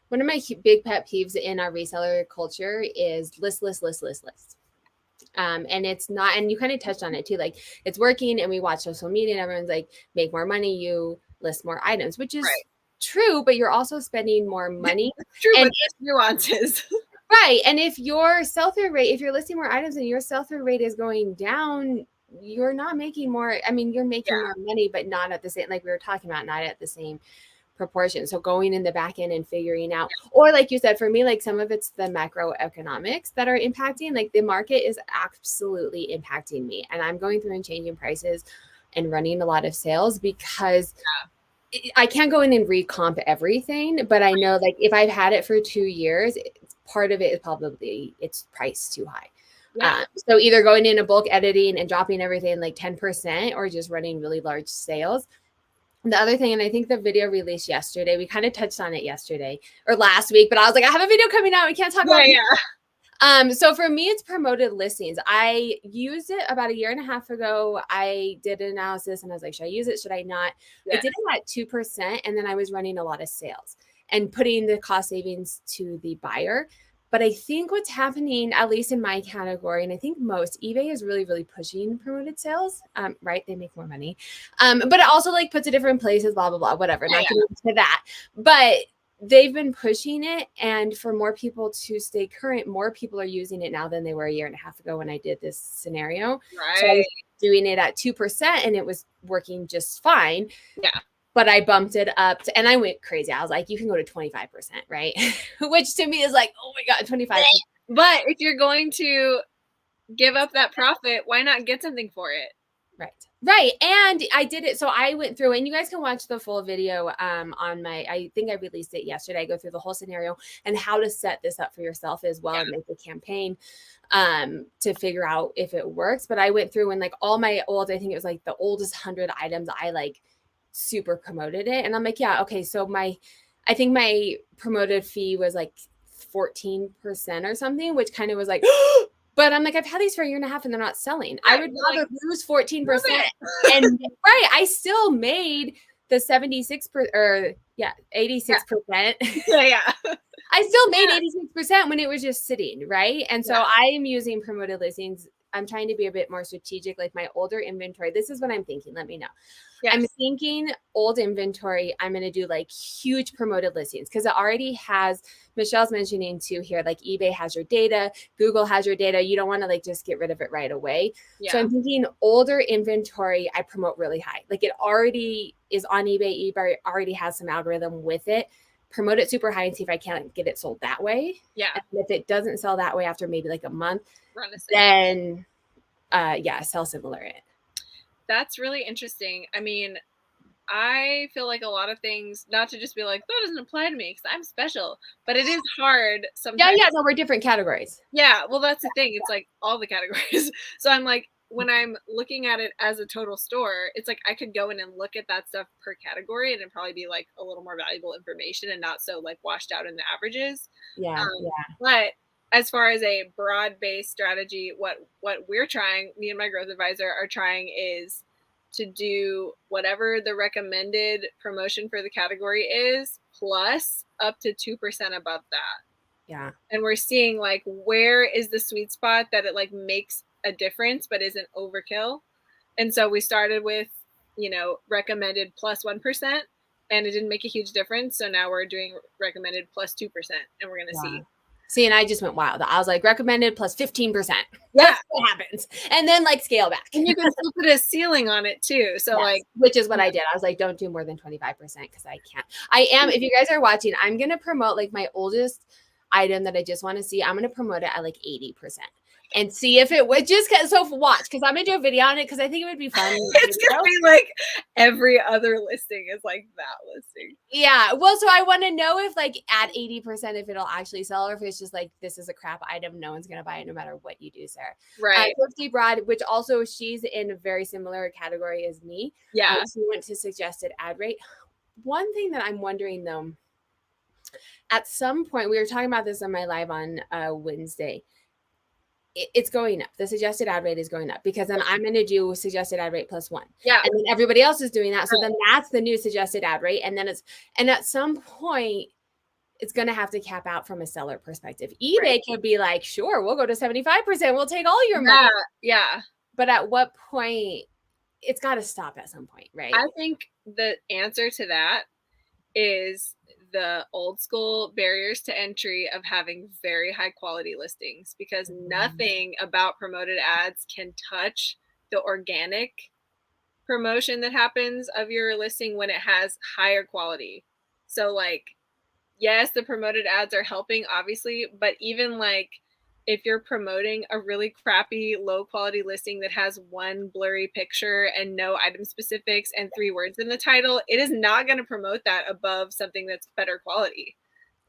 one of my big pet peeves in our reseller culture is list. And it's not, and you kind of touched on it too, like it's working and we watch social media and everyone's like, make more money, you list more items, which is right. true, but you're also spending more money. It's true, And but there's nuances. right. And if your sell-through rate, if you're listing more items and your sell-through rate is going down, you're not making more. I mean, you're making Yeah. more money, but not at the same, like we were talking about, not at the same proportion. So going in the back end and figuring out, or like you said, for me, like some of it's the macroeconomics that are impacting, like the market is absolutely impacting me. And I'm going through and changing prices and running a lot of sales because I can't go in and recomp everything, but I know like if I've had it for 2 years, part of it is probably it's priced too high. Yeah. So either going in a bulk editing and dropping everything like 10% or just running really large sales. The other thing, and I think the video released yesterday, we kind of touched on it yesterday or last week, but I was like, I have a video coming out. We can't talk about it. So for me, it's promoted listings. I used it about a year and a half ago. I did an analysis and I was like, should I use it? Should I not? I did it at 2%. And then I was running a lot of sales and putting the cost savings to the buyer. But I think what's happening, at least in my category, and I think most, eBay is really, really pushing promoted sales, right? They make more money. But it also like puts it different places, blah, blah, blah, whatever. Not getting into that. But they've been pushing it, and for more people to stay current, more people are using it now than they were a year and a half ago when I did this scenario. Right. So I was doing it at 2% and it was working just fine. Yeah. But I bumped it up and I went crazy. I was like, you can go to 25%, right? Which to me is like, oh my God, 25%. But if you're going to give up that profit, why not get something for it? Right. And I did it. So I went through, and you guys can watch the full video on my, I think I released it yesterday. I go through the whole scenario and how to set this up for yourself as well and make a campaign to figure out if it works. But I went through and like all my old, I think it was like the oldest 100 items, I like super promoted it. And I'm like, yeah, okay. So I think my promoted fee was like 14% or something, which kind of was like, but I'm like, I've had these for a year and a half and they're not selling. I would rather lose 14%. And right, I still made the 76 or 86%. Yeah. I still made 86% when it was just sitting, right? And so I am using promoted listings. I'm trying to be a bit more strategic, like my older inventory. This is what I'm thinking. Let me know. Yes. I'm thinking old inventory. I'm going to do like huge promoted listings because it already has, Michelle's mentioning too here, like eBay has your data, Google has your data. You don't want to like just get rid of it right away. Yeah. So I'm thinking older inventory, I promote really high. Like it already is on eBay. eBay already has some algorithm with it. Promote it super high and see if I can't get it sold that way. Yeah. And if it doesn't sell that way after maybe like a month, then sell similar it. That's really interesting. I mean, I feel like a lot of things, not to just be like, that doesn't apply to me because I'm special, but it is hard sometimes. Yeah, no, we're different categories. Yeah, well, that's the thing. It's like all the categories. So I'm like, when I'm looking at it as a total store, it's like I could go in and look at that stuff per category and it'd probably be like a little more valuable information and not so like washed out in the averages. Yeah. But as far as a broad-based strategy, what we're trying, me and my growth advisor are trying is to do whatever the recommended promotion for the category is, plus up to 2% above that. Yeah. And we're seeing like, where is the sweet spot that it like makes a difference, but isn't overkill. And so we started with, recommended plus 1%, and it didn't make a huge difference. So now we're doing recommended plus 2%, and we're going to see. See, and I just went wild. I was like, recommended plus 15%. Yeah. That's what happens. And then like scale back. And you can still put a ceiling on it too. So which is what I did. I was like, don't do more than 25% because I can't. If you guys are watching, I'm going to promote like my oldest item that I just want to see. I'm going to promote it at like 80%. And see if it would watch, because I'm gonna do a video on it because I think it would be fun. It's gonna be like every other listing is like that listing. Yeah. Well, so I want to know if like at 80% if it'll actually sell or if it's just like this is a crap item, no one's gonna buy it no matter what you do, Sarah. Right. Thrifty Broad, which also she's in a very similar category as me. Yeah. She went to suggested ad rate. One thing that I'm wondering though, at some point we were talking about this on my live on Wednesday. It's going up. The suggested ad rate is going up because then I'm going to do suggested ad rate plus 1. Yeah. And then everybody else is doing that. So then that's the new suggested ad rate. And then and at some point it's going to have to cap out from a seller perspective. eBay could be like, sure, we'll go to 75%. We'll take all your money. Yeah. But at what point it's got to stop at some point, right? I think the answer to that is the old school barriers to entry of having very high quality listings, because nothing about promoted ads can touch the organic promotion that happens of your listing when it has higher quality. So like, yes, the promoted ads are helping obviously, but even like if you're promoting a really crappy low quality listing that has one blurry picture and no item specifics and 3 words in the title, it is not going to promote that above something that's better quality.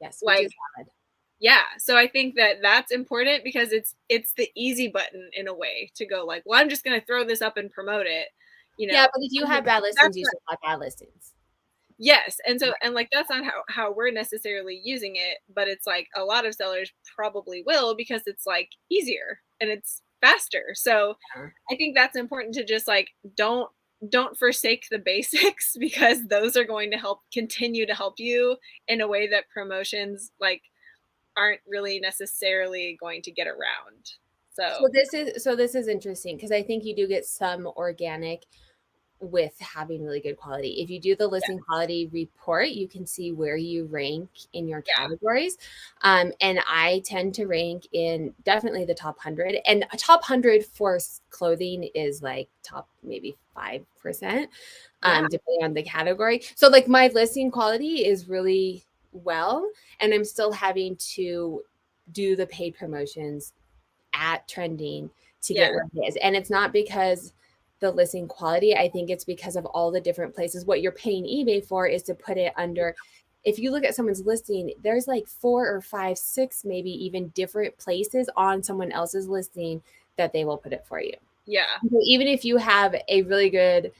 Yes, which Like, is valid. yeah, so I think that that's important, because it's the easy button in a way to go like, well, I'm just going to throw this up and promote it, you Yeah, know. but if you have bad listings, That's you not, still have bad listings. yes, and so, and like that's not how we're necessarily using it, but it's like a lot of sellers probably will, because it's like easier and it's faster. So Yeah. I think that's important, to just like don't forsake the basics because those are going to help continue to help you in a way that promotions like aren't really necessarily going to get around. So So this is interesting because I think you do get some organic with having really good quality. If you do the yeah, listing quality report, you can see where you rank in your yeah, categories. And I tend to rank in definitely the top 100. And a top 100 for clothing is like top maybe 5%, yeah, depending on the category. So like my listing quality is really well, and I'm still having to do the paid promotions at trending to yeah, get where it is. And it's not because the listing quality, I think it's because of all the different places. What you're paying eBay for is to put it under. If you look at someone's listing, there's like 4 or 5, 6, maybe even different places on someone else's listing that they will put it for you. yeah, So even if you have a really good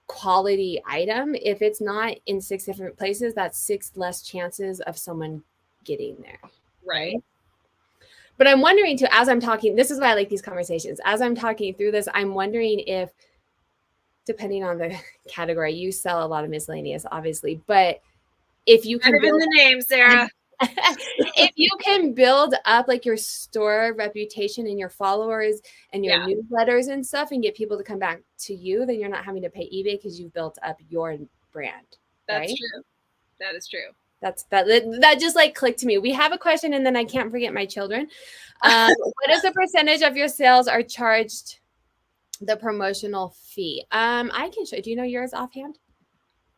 quality item, if it's not in 6 different places, that's 6 less chances of someone getting there. right. Right. But I'm wondering too, as I'm talking, this is why I like these conversations. As I'm talking through this, I'm wondering if, depending on the category, you sell a lot of miscellaneous, obviously, but if you Kind can of in build, the name, Sarah. if you can build up like your store reputation and your followers and your Yeah, newsletters and stuff and get people to come back to you, then you're not having to pay eBay because you've built up your brand, that's right? true. That is true. That just like clicked to me. We have a question, and then I can't forget my children. What is the percentage of your sales are charged the promotional fee? I can show. Do you know yours offhand?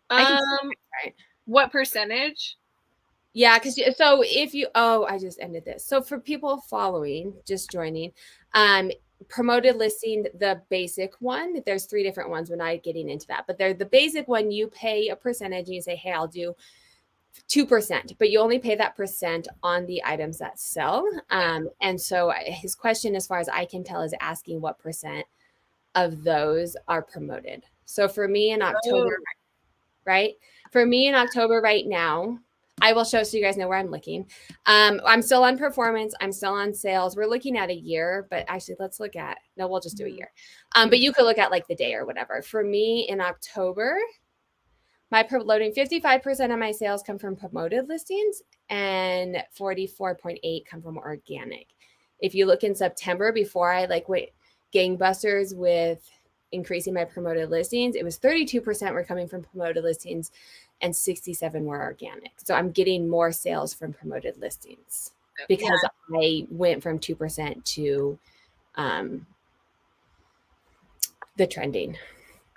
I can. Um, Right. what percentage? Yeah, because so if you, oh, I just ended this. So for people following, just joining, um, promoted listing, the basic one, there's 3 different ones. We're not getting into that, but they're the basic one. You pay a percentage, and you say, hey, I'll do 2%, but you only pay that percent on the items that sell. And so his question, as far as I can tell, is asking what percent of those are promoted. So for me in October, Oh, right? For me in October right now, I will show so you guys know where I'm looking. I'm still on performance. I'm still on sales. We're looking at a year, but actually let's look at, no, we'll just do a year. But you could look at like the day or whatever. For me in October, my loading 55% of my sales come from promoted listings and 44.8 come from organic. If you look in September, before I like went gangbusters with increasing my promoted listings, it was 32% were coming from promoted listings and 67 were organic. So I'm getting more sales from promoted listings yeah. because I went from 2% to um, the trending.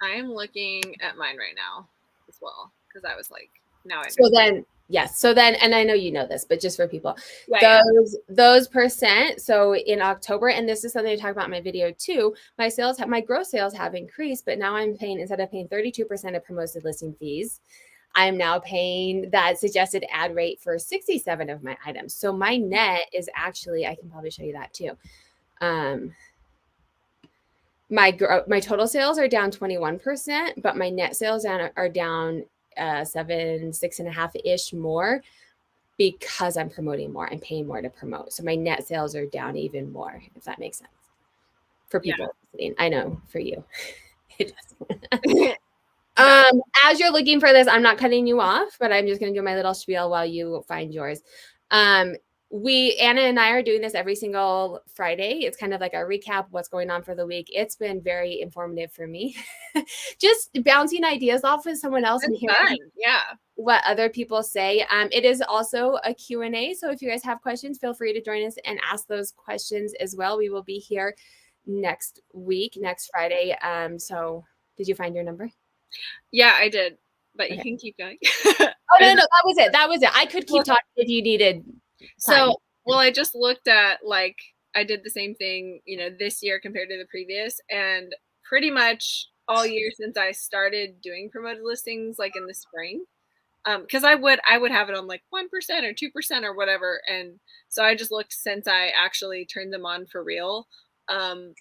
I am looking at mine right now as well, because I was like, now I So understand. then, yes. So then, and I know you know this, but just for people, Yeah, yeah. those percent. So in October, and this is something I talk about in my video too. My gross sales have increased, but now I'm paying, instead of paying 32% of promoted listing fees, I am now paying that suggested ad rate for 67 of my items. So my net is actually, I can probably show you that too. My total sales are down 21%, but my net sales are down 6.5 ish more because I'm promoting more. I'm paying more to promote. So my net sales are down even more, if that makes sense for Yeah. people listening. I know for you. It does. That, As you're looking for this, I'm not cutting you off, but I'm just going to do my little spiel while you find yours. Um, Anna and I are doing this every single Friday. It's kind of like a recap what's going on for the week. It's been very informative for me. Just bouncing ideas off with someone else and It's hearing fun. Yeah. what other people say. It is also a Q&A. So if you guys have questions, feel free to join us and ask those questions as well. We will be here next week, next Friday. So did you find your number? Yeah, I did. But you Okay. can keep going. Oh, no, that was it. That was it. I could keep talking if you needed time. So, well, I just looked at, like, I did the same thing, this year compared to the previous, and pretty much all year since I started doing promoted listings, like in the spring, because I would have it on like 1% or 2% or whatever, and so I just looked since I actually turned them on for real.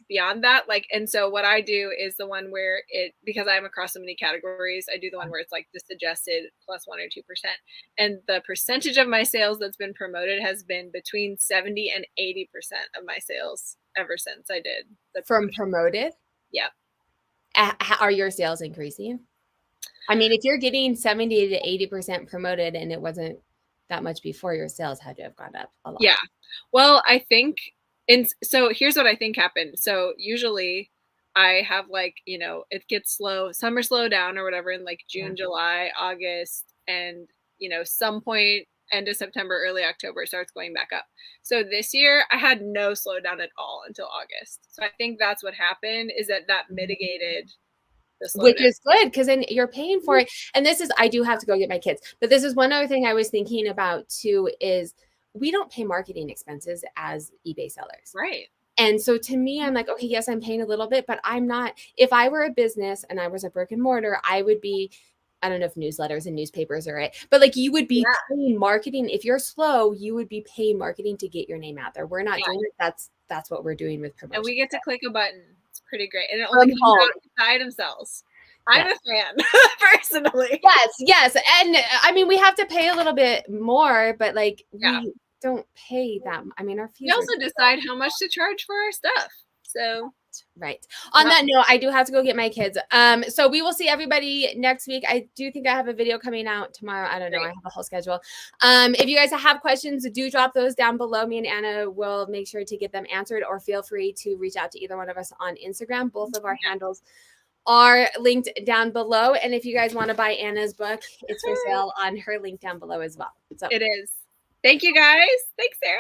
Beyond that, like, and so what I do is the one where because I'm across so many categories, I do the one where it's like the suggested plus 1 or 2%, and the percentage of my sales that's been promoted has been between 70 and 80% of my sales ever since I did the From promoted? Yeah. Are your sales increasing? I mean, if you're getting 70 to 80% promoted and it wasn't that much before, your sales had to have gone up a lot. Yeah. Well, I think, and so here's what I think happened. So usually I have, like, it gets slow, summer slow down or whatever in like June, July, August, and, some point end of September, early October, it starts going back up. So this year I had no slowdown at all until August. So I think that's what happened, is that mitigated the Which slowdown. is good because then you're paying for it. And I do have to go get my kids. But this is one other thing I was thinking about too, is we don't pay marketing expenses as eBay sellers. Right. And so to me, I'm like, okay, yes, I'm paying a little bit, but I'm not. If I were a business and I was a brick and mortar, I would be, I don't know if newsletters and newspapers are it, but like you would be paying marketing. If you're slow, you would be paying marketing to get your name out there. We're not doing it. That's what we're doing with promotion. And we get to click a button. It's pretty great. And it only comes out if the item sells. I'm a fan, personally. Yes. And I mean, we have to pay a little bit more, but like we don't pay that. I mean, our fees. We also decide how much to charge for our stuff. So right. On that note, I do have to go get my kids. So we will see everybody next week. I do think I have a video coming out tomorrow. I don't know. I have a whole schedule. If you guys have questions, do drop those down below. Me and Anna will make sure to get them answered, or feel free to reach out to either one of us on Instagram. Both of our handles are linked down below. And if you guys want to buy Anna's book, it's for sale on her link down below as well. So it is. Thank you guys. Thanks, Sarah.